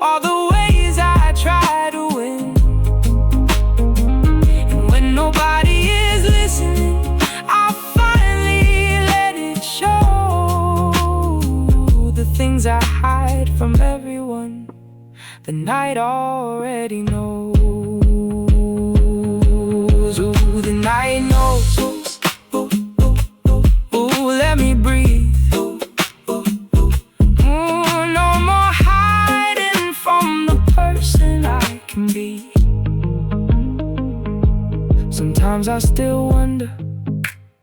all the ways I tried to win. Nobody is listening, I finally let it show. The things I hide from everyone, the night already knows. Ooh, the night knows. Ooh, let me breathe. No more hiding from the person I can be. Sometimes I still wonder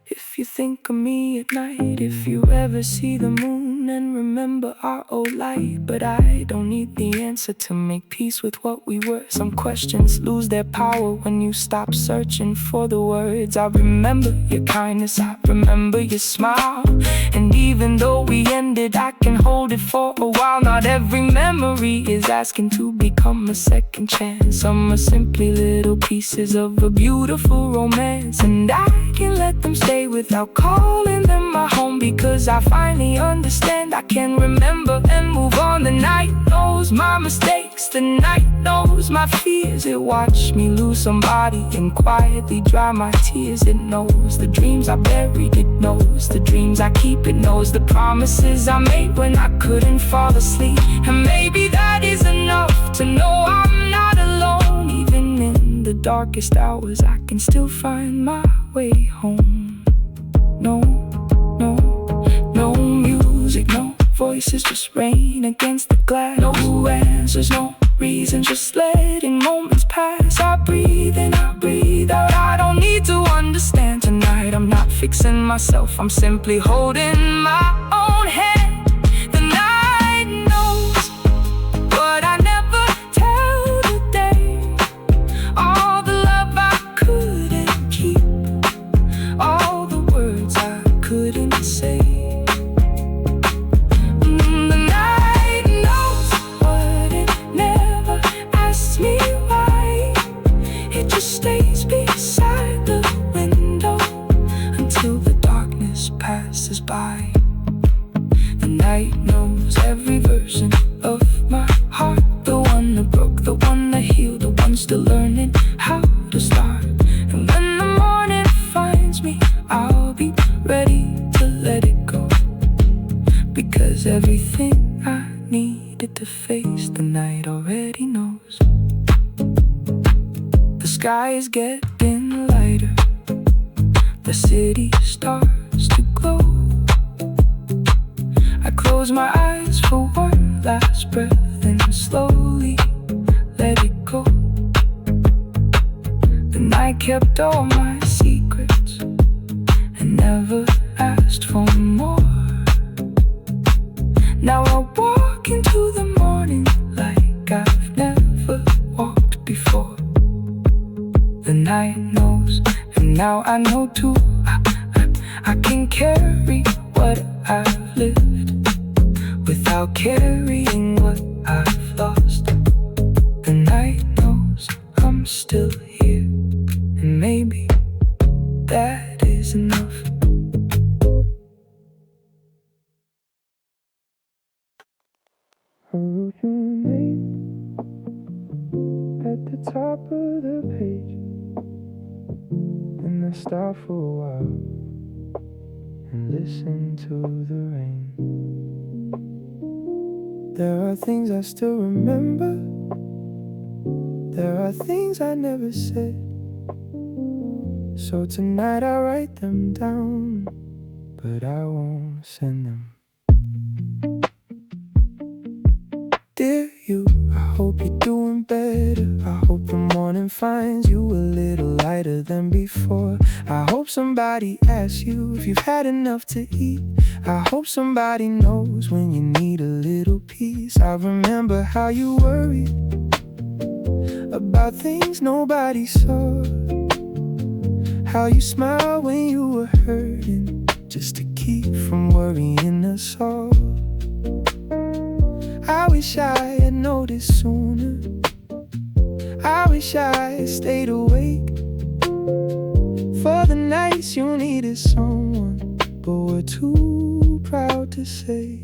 if you think of me at night, if you ever see the moon alone and remember our old life. But I don't need the answer to make peace with what we were. Some questions lose their power when you stop searching for the words. I remember your kindness, I remember your smile. And even though we ended, I can hold it for a while. Not every memory is asking to become a second chance. Some are simply little pieces of a beautiful romance, and I can let them stay without calling them my home, because I finally understand I can remember and move on. The night knows my mistakes, the night knows my fears. It watched me lose somebody and quietly dry my tears. It knows the dreams I buried, it knows the dreams I keep. It knows the promises I made when I couldn't fall asleep. And maybe that is enough to know I'm not alone. Even in the darkest hours, I can still find my way home. No, no, no music, no voices, just rain against the glass. No answers, no reasons, just letting moments pass. I breathe in, I breathe out. I don't need to understand tonight. I'm not fixing myself, I'm simply holding my own hand. The night knows, but I never tell the day. All the love I couldn't keep, all the words I couldn't say. The night knows, but it never asks me why. It just stays beside the window until the darkness passes by. The night knows every version of my heart, the one that broke, the one that healed, the one still learning how to start. And when the morning finds me, I'll be ready to let it go, because everything I needed to face, the night already knows. The sky is getting lighter, the city starts to glow. I close my eyes for one last breath and slowly let it go. The night kept all my secrets and never asked for more. Now I walk into the morning like I've never walked before. The night knows, and now I know too. I can carry what I've lived without carrying what I've lost. The night knows I'm still here, and maybe that is enough. I wrote your name at the top of the page, and I stopped for a while and listened to the rain. There are things I still remember, there are things I never said. So tonight I write them down, but I won't send them. Dear you, I hope you're doing better. I hope the morning finds you a little lighter than before. I hope somebody asks you if you've had enough to eat. I hope somebody knows when you need a little peace. I remember how you worried about things nobody saw, how you smiled when you were hurting, just to keep from worrying us all. I wish I had noticed sooner, I wish I had stayed awake for the nights you needed someone, but were too proud to say.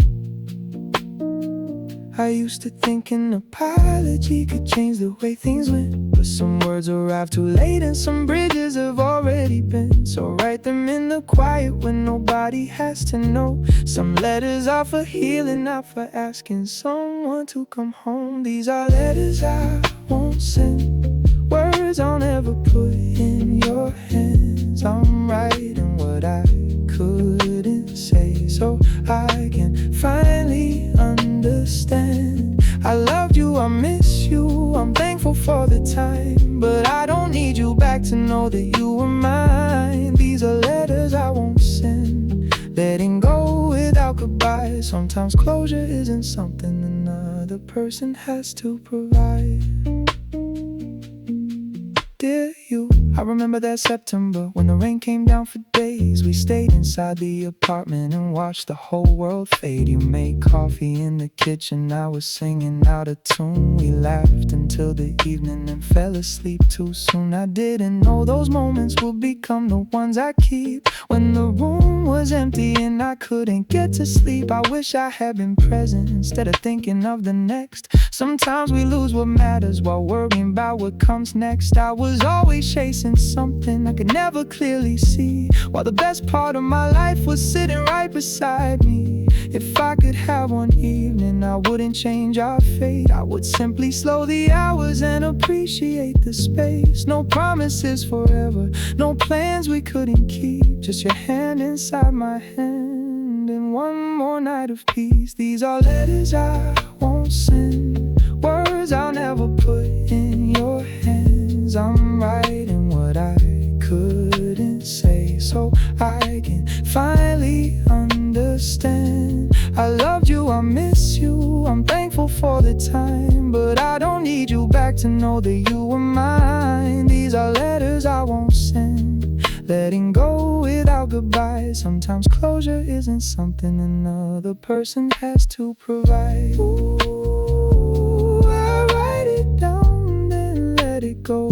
I used to think an apology could change the way things went, but some words arrive too late and some bridges have already been. So write them in the quiet when nobody has to know. Some letters are for healing, not for asking someone to come home. These are letters I won't send, words I'll never put in your hands. I'm writing what I couldn't say, so I can finally understand. I loved you, I miss you, I'm thankful for the time, but I don't need you back to know that you were mine. These are letters I won't send, letting go without goodbyes. Sometimes closure isn't something another person has to provide. Dear you, I remember that September when the rain came down for days. We stayed inside the apartment and watched the whole world fade. You made coffee in the kitchen, I was singing out of tune. We laughed until the evening and fell asleep too soon. I didn't know those moments would become the ones I keep. When the room was empty and I couldn't get to sleep, I wish I had been present instead of thinking of the next. Sometimes we lose what matters while worrying about what comes next. I was always chasing something I could never clearly see, while the best part of my life was sitting right beside me. If I could have one evening, I wouldn't change our fate. I would simply slow the hours and appreciate the space. No promises forever, no plans we couldn't keep. Just your hand inside my hand and one more night of peace. These are letters I won't send, words I'll never put in your hands. I'm writing what I couldn't say so I can finally understand. I loved you, I miss you, I'm thankful for the time, but I don't need you back to know that you were mine. These are letters I won't send, letting go without goodbye. Sometimes closure isn't something another person has to provide. Ooh, I write it down, then let it go.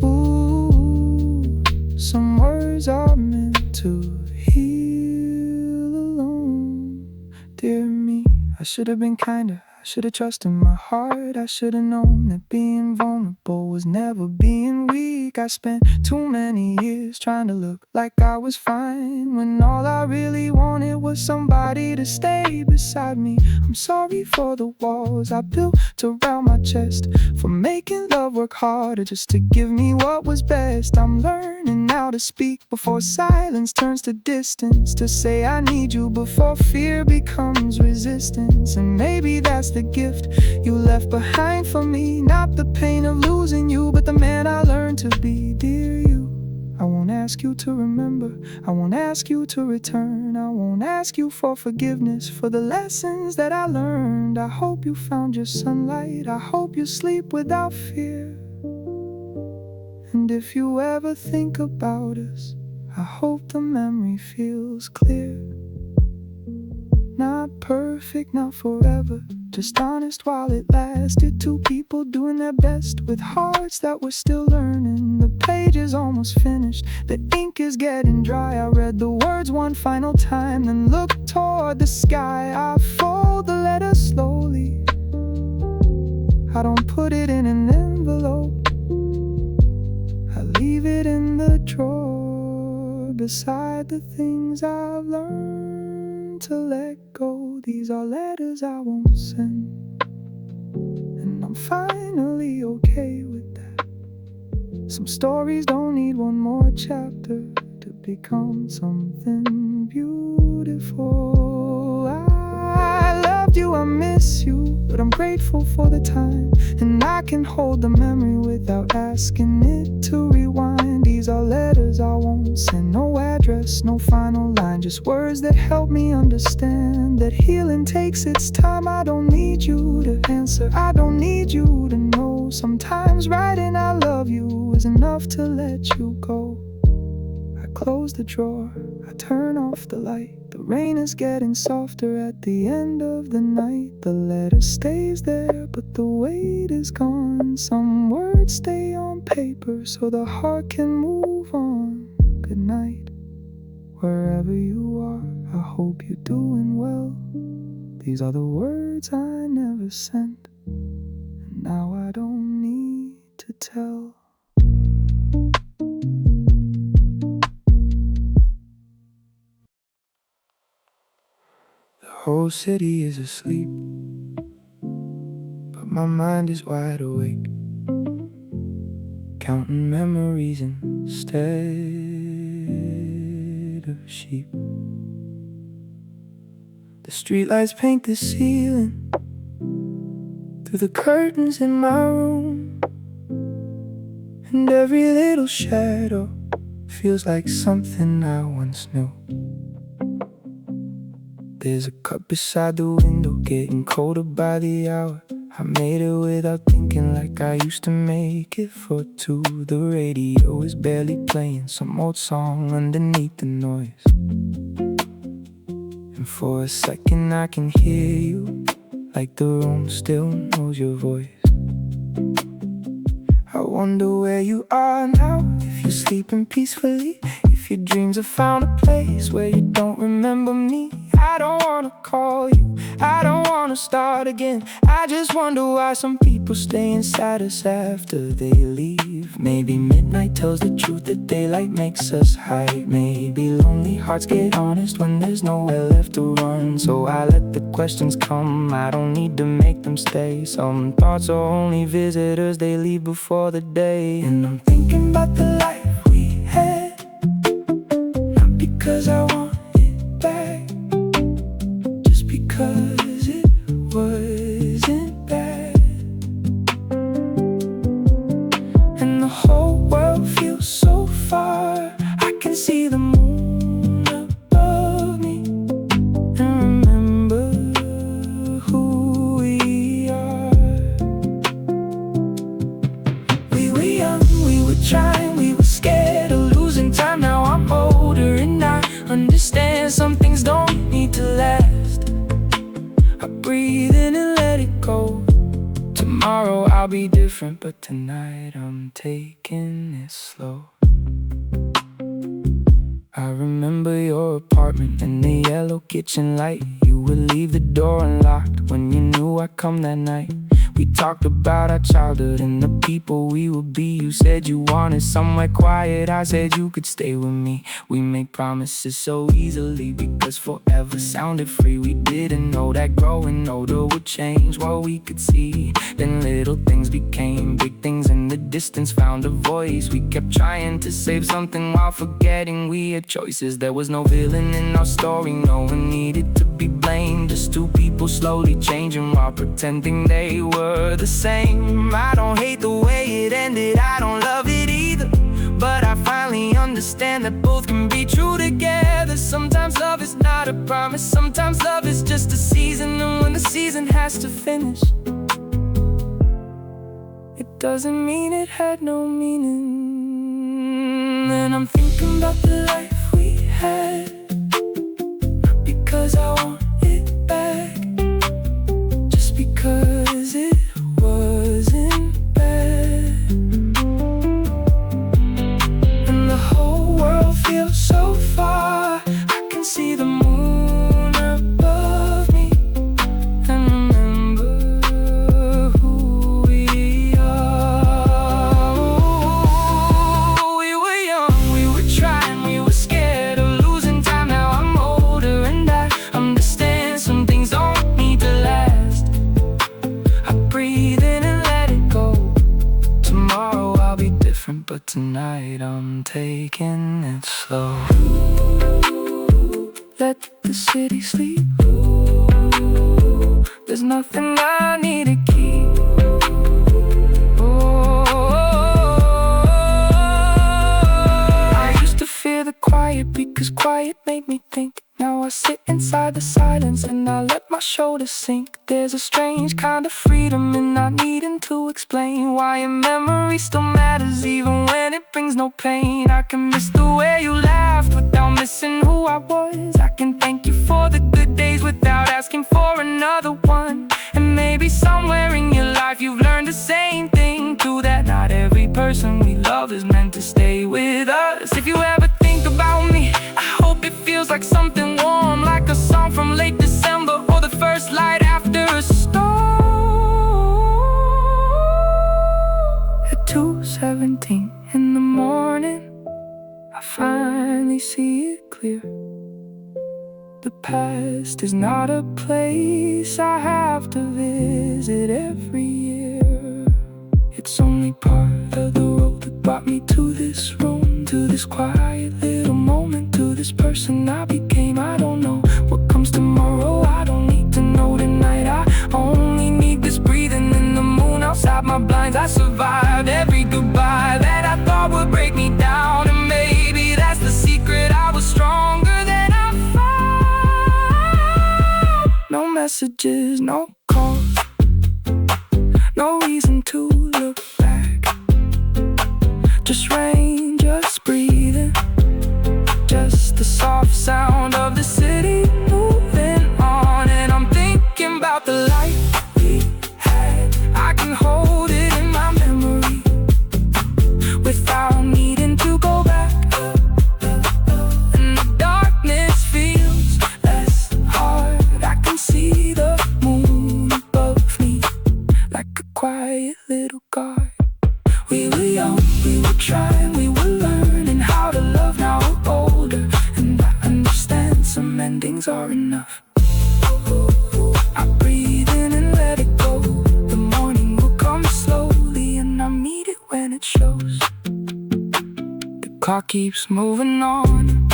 Ooh, some words are meant to heal alone. Dear me, I should have been kinder, I should have trusted my heart. I should have known that being vulnerable was never being weak. I spent too many years trying to look like I was fine, when all I really wanted was somebody to stay beside me. I'm sorry for the walls I built around my chest, for making love work harder just to give me what was best. I'm learning how to speak before silence turns to distance, to say I need you before fear becomes resistance. And maybe that's the gift you left behind for me, not the pain of losing you, but the man I learned to be. Dear you, I won't ask you to remember, I won't ask you to return, I won't ask you for forgiveness for the lessons that I learned. I hope you found your sunlight, I hope you sleep without fear. And if you ever think about us, I hope the memory feels clear. Not perfect, not forever, just honest while it lasted. Two people doing their best with hearts that were still learning. The page is almost finished, the ink is getting dry. I read the words one final time, then looked toward the sky. I fold the letter slowly, I don't put it in an envelope, I leave it in the drawer beside the things I've learned to let go. These are letters I won't send, and I'm finally okay with that. Some stories don't need one more chapter to become something beautiful. I loved you, I miss you, but I'm grateful for the time, and I can hold the memory without asking it to rewind. These are letters I won't send, no address, no final line, just words that help me understand that healing takes its time. I don't need you to answer, I don't need you to know. Sometimes writing I love you is enough to let you go. I close the drawer, I turn off the light. The rain is getting softer at the end of the night. The letter stays there, but the weight is gone. Some words stay on paper so the heart can move on. Good night, wherever you are, I hope you're doing well. These are the words I never sent, and now I don't need to tell. The whole city is asleep, but my mind is wide awake, counting memories instead of sheep. The streetlights paint the ceiling through the curtains in my room, and every little shadow feels like something I once knew. There's a cup beside the window, getting colder by the hour. I made it without thinking, like I used to make it for two. The radio is barely playing some old song underneath the noise. And for a second I can hear you, like the room still knows your voice. I wonder where you are now, if you're sleeping peacefully, if your dreams have found a place where you don't remember me. I don't wanna call you, I don't wanna start again. I just wonder why some people stay inside us after they leave. Maybe midnight tells the truth that daylight makes us hide. Maybe lonely hearts get honest when there's nowhere left to run. So I let the questions come, I don't need to make them stay. Some thoughts are only visitors, they leave before the day. And I'm thinking about the life we had, not because I want it back, just because it wasn't bad. And the whole world feels so far, I can see the moon above me and remember who we are. We were young, we were trying, we were scared of losing time. Now I'm older and I understand some things don't need to last. I breathe in and let it go. Tomorrow I'll be different, but tonight I'm taking it slow. I remember your apartment and the yellow kitchen light. You would leave the door unlocked when you knew I'd come that night. We talked about our childhood and the people we would be. You said you wanted somewhere quiet, I said you could stay with me. We made promises so easily because forever sounded free. We didn't know that growing older would change what we could see. Then little things became big things, in the distance found a voice. We kept trying to save something while forgetting we had choices. There was no villain in our story, no one needed to be blamed. Just two people slowly changing while pretending they were the same. I don't hate the way it ended, I don't love it either, but I finally understand that both can be true together. Sometimes love is not a promise, sometimes love is just a season. And when the season has to finish, it doesn't mean it had no meaning. And I'm thinking about the life we had, not because I want it back, just because it wasn't bad. And the whole world feels so far, I can see the moon above me and remember who we are. We were young, we were trying, we were scared of losing time. Now I'm older and I understand some things don't need to last. I breathe in and let it go. Tomorrow I'll be different, but tonight I'm taking it slow. Let the city sleep. There's nothing I need to keep. I used to fear the quiet because quiet made me think. Now I sit inside the silence and I let my shoulders sink. There's a strange kind of freedom in not needing to explain why a memory still matters even when it brings no pain. I can miss the way you laughed without missing who I was. I can thank you for the good days without asking for another one. And maybe somewhere in your life you've learned the same thing too, that not every person we love is meant to stay with us. If you ever think about me, I hope it feels like something warm, like a song from late December or the first light after a storm. At 2:17 in the morning, I finally see it clear. The past is not a place I have to visit every year. It's only part of the road that brought me to this room, to this quiet little moment, to this person I became. I don't know what comes tomorrow, I don't need to know tonight. I only need this breathing in the moon outside my blinds. I survived every goodbye that I thought would break me down, and maybe that's the secret. I was stronger than I messages, no calls, no reason to look back. Just rain, just breathing, just the soft sound of the city moving on. And I'm thinking about the life we had. I can hold it in my memory without needing to go back. And the darkness feels less hard. I can see the moon above me like a quiet little guard. We were young, we were trying, we were learning how to love. Now we're older, and I understand some endings are enough. I breathe in and let it go. The morning will come slowly, and I meet it when it shows. The clock keeps moving on,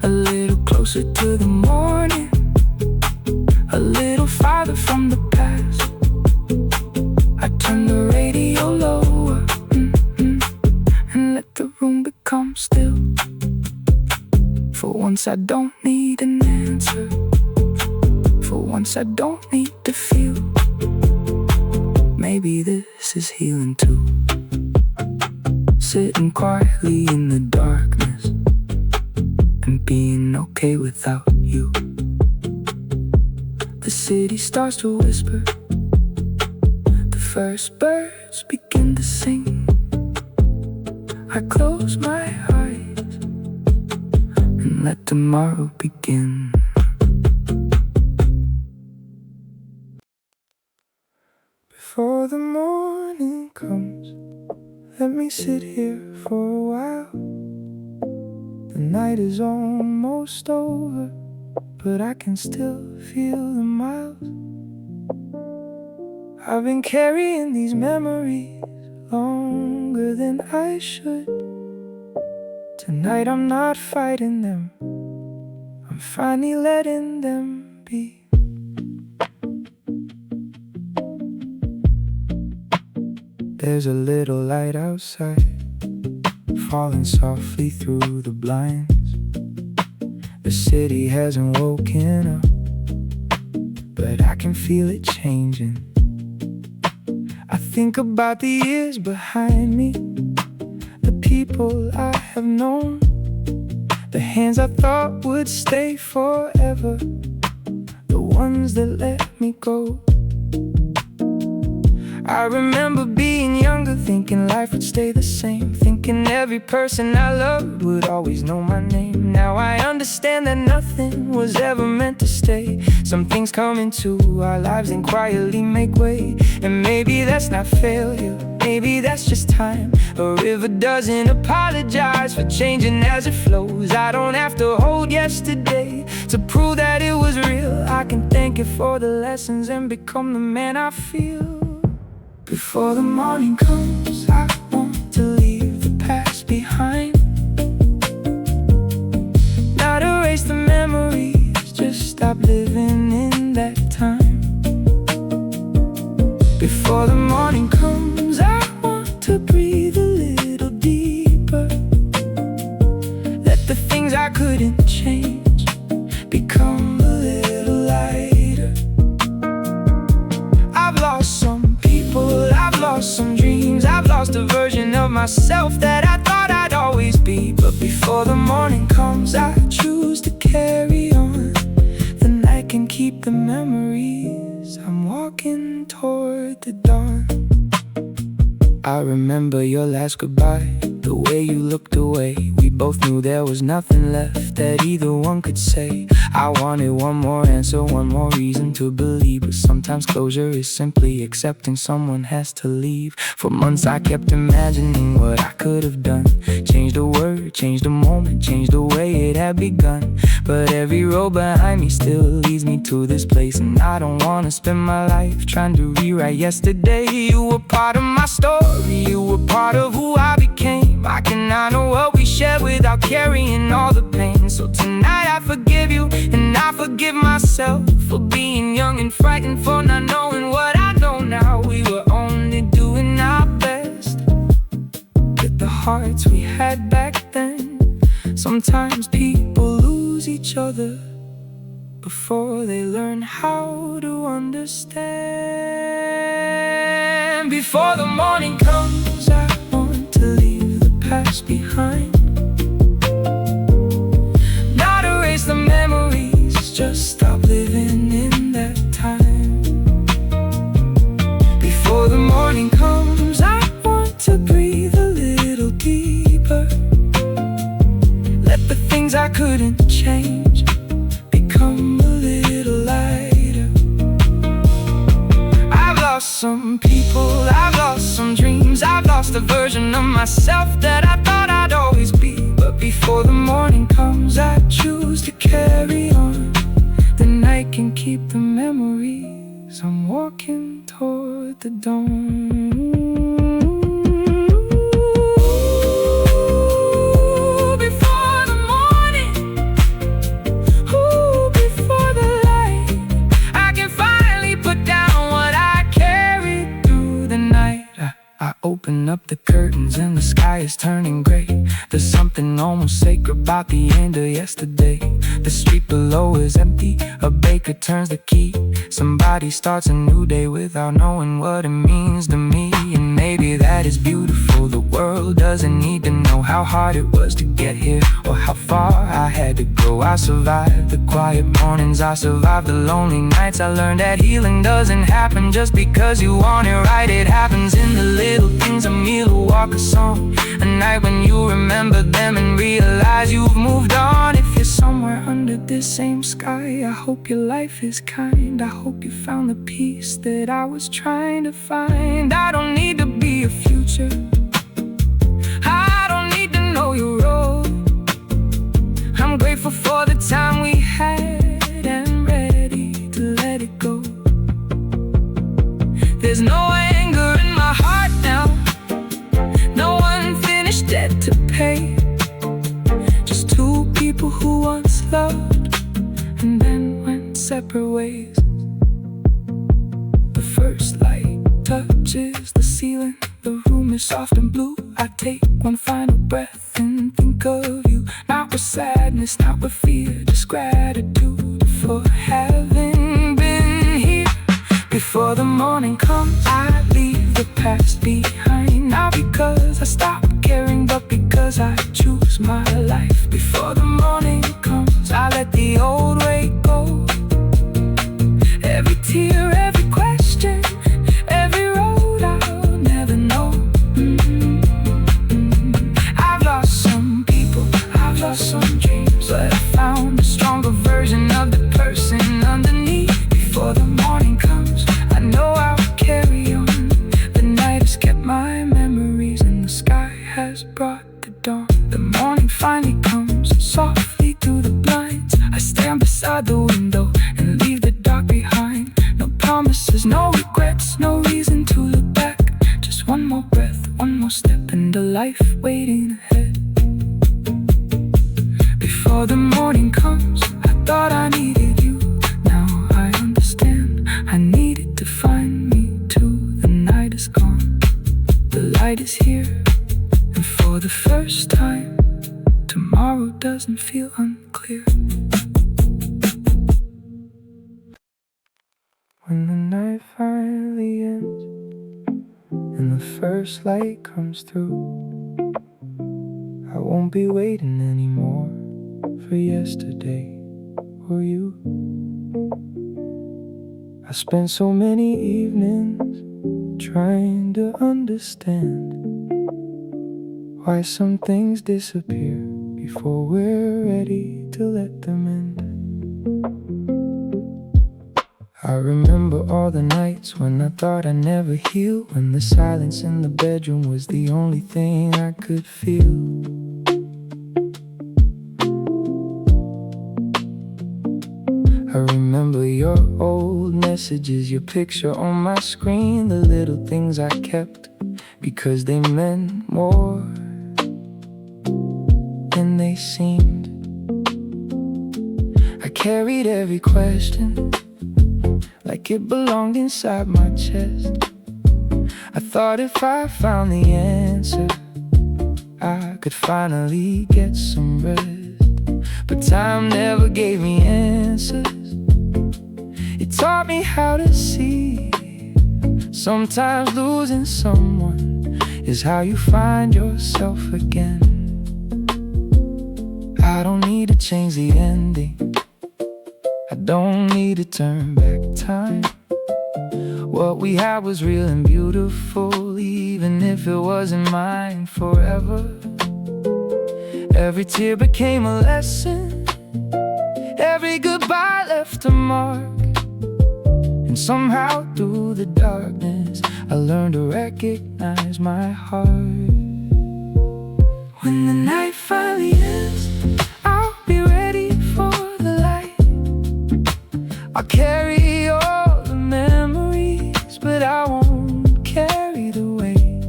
a little closer to the morning, a little farther from the past. I turn the radio lower, and let the room become still. For once I don't need an answer. For once I don't need to feel. Maybe this is healing too. Sitting quietly in the darkness and being okay without you. The city starts to whisper. The first birds begin to sing. I close my eyes and let tomorrow begin. Before the morning comes, let me sit here for a while. The night is almost over, but I can still feel the miles. I've been carrying these memories longer than I should. Tonight I'm not fighting them, I'm finally letting them be. There's a little light outside, falling softly through the blinds. The city hasn't woken up, but I can feel it changing. I think about the years behind me, the people I have known, the hands I thought would stay forever, the ones that let me go. I remember being younger, thinking life would stay the same, thinking every person I loved would always know my name. Now I understand that nothing was ever meant to stay. Some things come into our lives and quietly make way. And maybe that's not failure, maybe that's just time. A river doesn't apologize for changing as it flows. I don't have to hold yesterday to prove that it was real. I can thank it for the lessons and become the man I feel. Before the morning comes, I want to leave the past behind. Not erase the memories, just stop living in that time. Before the morning comes, I want to breathe a little deeper. Let the things I couldn't change become a little lighter. I've lost some people, I've lost some dreams, I've lost a version of myself that I thought I'd always be. But before the morning comes, I choose to carry on. The night can keep the memories. I'm walking toward the dawn. I remember your last goodbye, the way you looked away. We both knew there was nothing left that either one could say. I wanted one more answer, one more reason to believe, but sometimes closure is simply accepting someone has to leave. For months I kept imagining what I could have done, changed a word, changed a moment, changed the way it had begun. But every road behind me still leads me to this place, and I don't wanna spend my life trying to rewrite yesterday. You were part of my story, you were part of who I became. I cannot know what we shared without carrying all the pain. So tonight I forgive you, and I forgive myself for being young and frightened, for not knowing what I know now. We were only doing our best with the hearts we had back then. Sometimes people lose each other before they learn how to understand. Before the morning comes, I want to leave the past behind. Not erase the memories, just stop living in that time. Before the morning comes, I want to breathe a little deeper. Let the things I couldn't change become a little lighter. I've lost some people, I've lost some dreams, I've lost a version of myself that I thought I'd always be. But before the morning comes, I choose to carry on. The night can keep the memories. I'm walking toward the dawn. Open up the curtains and the sky is turning gray. There's something almost sacred about the end of yesterday. The street below is empty, a baker turns the key. Somebody starts a new day without knowing what it means to me. And maybe that is beautiful. The world doesn't need to know how hard it was to get here, or how far I had to go. I survived the quiet mornings, I survived the lonely nights. I learned that healing doesn't happen just because you want it right. It happens in the little things, a meal, a walk, a song, a night when you remember them and realize you've moved on. If you're somewhere under this same sky, I hope your life is kind. I hope you found the peace that I was trying to find. I don't need to be a future, I don't need to know your road. I'm grateful for the time we had and ready to let it go. There's no anger in my heart now, no unfinished debt to pay. Just two people who once loved and then went separate ways. The first light touches the ceiling, the room is soft and blue. I take one final breath and think of you. Not with sadness, not with fear, just gratitude for having been here. Before the morning comes, I leave the past behind. Not because I stopped caring, but because I choose my life. Before the morning comes, I let the old way go. Every tear, every question, every road I'll never know. I've lost some people, I've lost some dreams, but I found a stronger version of the person underneath. Before the morning comes, I know I'll carry on. The night has kept my memories and the sky has brought the dawn. The morning finally comes, softly through the blinds. I stand beside the window and leave the dark behind. No promises, no regrets, no reason to look back. Just one more breath, one more step, and a life waiting ahead. Before the morning comes, I thought I needed you. Now I understand, I needed to find me too. The night is gone, the light is here, and for the first time, tomorrow doesn't feel unclear. When the night finally ends and the first light comes through, I won't be waiting anymore for yesterday or you. I spent so many evenings trying to understand why some things disappear before we're ready to let them end. I remember all the nights when I thought I'd never heal, when the silence in the bedroom was the only thing I could feel. I remember your old messages, your picture on my screen, the little things I kept because they meant more than they seemed. I carried every question like it belonged inside my chest. I thought if I found the answer, I could finally get some rest. But time never gave me answers, taught me how to see. Sometimes losing someone is how you find yourself again. I don't need to change the ending, I don't need to turn back time. What we had was real and beautiful, even if it wasn't mine forever. Every tear became a lesson, every goodbye left a mark. And somehow through the darkness I learned to recognize my heart. When the night finally ends, I'll be ready for the light. I'll carry all the memories, but I won't carry the weight.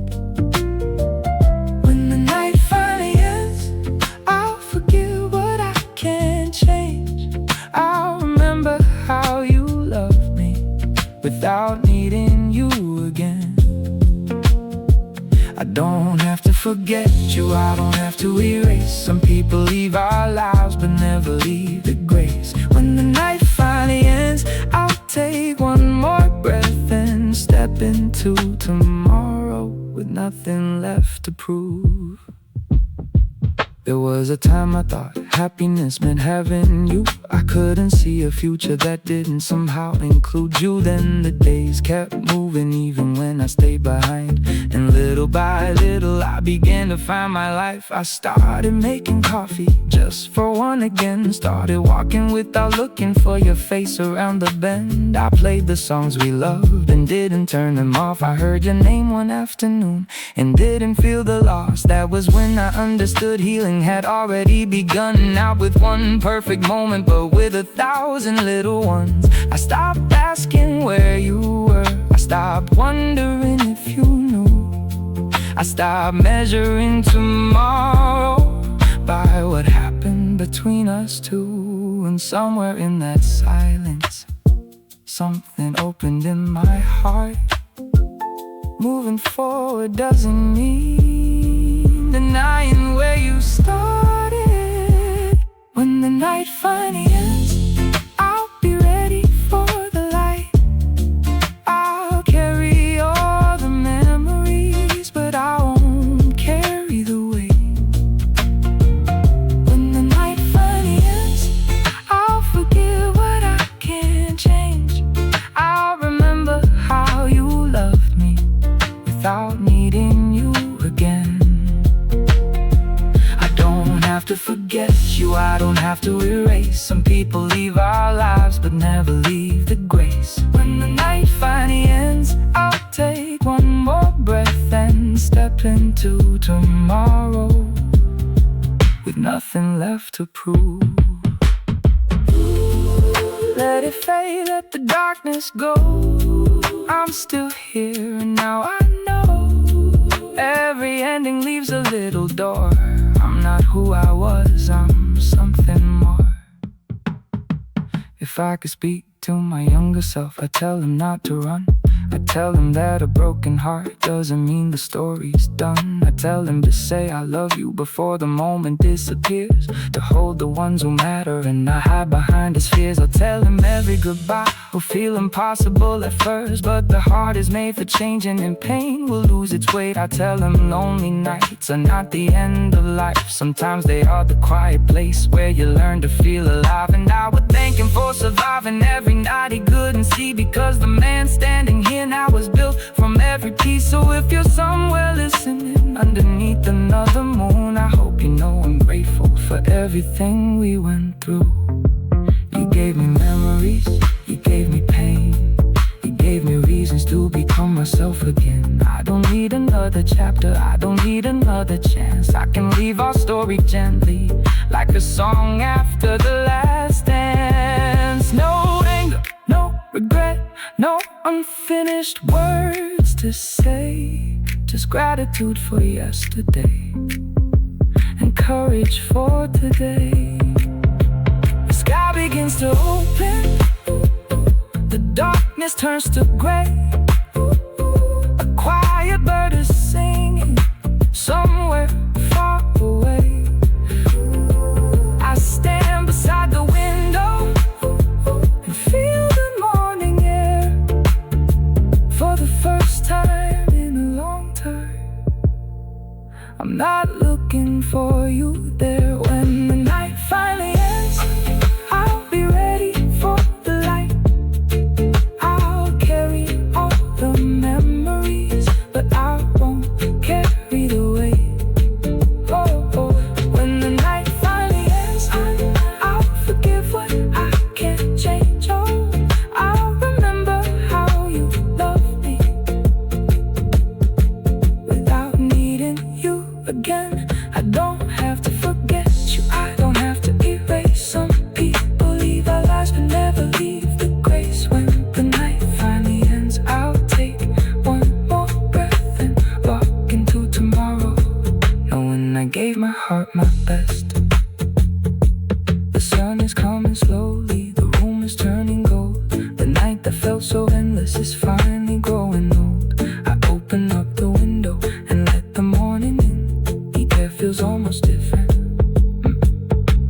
When the night finally ends, I'll forgive what I can't change. I'll remember how you loved me without needing you again. I don't have to forget you, I don't have to erase. Some people leave our lives but never leave the grace. When the night finally ends, I'll take one more breath and step into tomorrow with nothing left to prove. There was a time I thought happiness meant having you. I couldn't see a future that didn't somehow include you. Then the days kept moving even when I stayed behind. And little by little I began to find my life. I started making coffee just for one again. Started walking without looking for your face around the bend. I played the songs we loved and didn't turn them off. I heard your name one afternoon and didn't feel the loss. That was when I understood healing had already begun. Not with one perfect moment, but with 1,000 little ones. I stopped asking where you were, I stopped wondering if you knew. I stopped measuring tomorrow by what happened between us two. And somewhere in that silence, something opened in my heart. Moving forward doesn't mean denying where you started. When the night finally ends, I'll be ready for the light. I'll carry all the memories, but I won't carry the weight. When the night finally ends, I'll forgive what I can't change. I'll remember how you loved me without needing you again. I don't have to forget you, I don't have to erase. Some people leave our lives but never leave the grace. When the night finally ends, I'll take one more breath and step into tomorrow with nothing left to prove. Let it fade, let the darkness go. I'm still here and now I know every ending leaves a little door. I'm not who I was, I'm something more. If I could speak to my younger self, I'd tell him not to run. I'd tell him that a broken heart doesn't mean the story's done. I'd tell him to say I love you before the moment disappears, to hold the ones who matter and not hide behind his fears. I'll tell him every goodbye will feel impossible at first, but the heart is made for changing and pain will lose its weight. I tell him lonely nights are not the end of life. Sometimes they are the quiet place where you learn to feel alive. And I would thank him for surviving every night he couldn't see, because the man standing here now was built from every piece. So if you're somewhere listening underneath another moon, I hope you know I'm grateful for everything we went through. You gave me memories, you gave me pain, you gave me reasons to become myself again. I don't need another chapter, I don't need another chance. I can leave our story gently, like a song after the last dance. No anger, no regret, no unfinished words to say, just gratitude for yesterday and courage for today. The sky begins to open, the darkness turns to gray. A quiet bird is singing somewhere far away. I stand beside the window and feel the morning air. for you there. When the night finally ends, I'll be ready for the light. I'll carry all the memories, but I won't carry the weight. Oh, oh. When the night finally ends, I'll forgive what I can't change. Oh, I'll remember how you loved me without needing you again. I don't have to forget you, I don't have to erase. Some people leave our lives but never leave the grace. When the night finally ends, I'll take one more breath and walk into tomorrow, knowing I gave my heart my best. The sun is coming slowly, the room is turning gold. The night that felt so endless is finally growing old. I open up the window and let the morning in. The air feels almost different,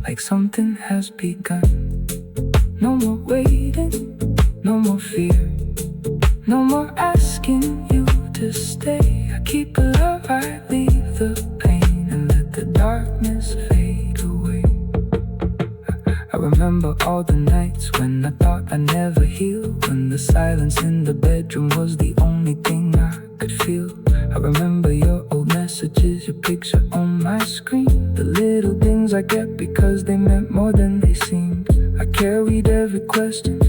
like something has begun. No more waiting, no more fear, no more asking you to stay. I keep it up, I leave the pain and let the darkness fade away. I remember all the nights when I thought I'd never heal, when the silence in the bedroom was the only thing I could feel. I remember your old messages, your picture on my screen, the little things I get because they meant more than they seemed. I carried every question,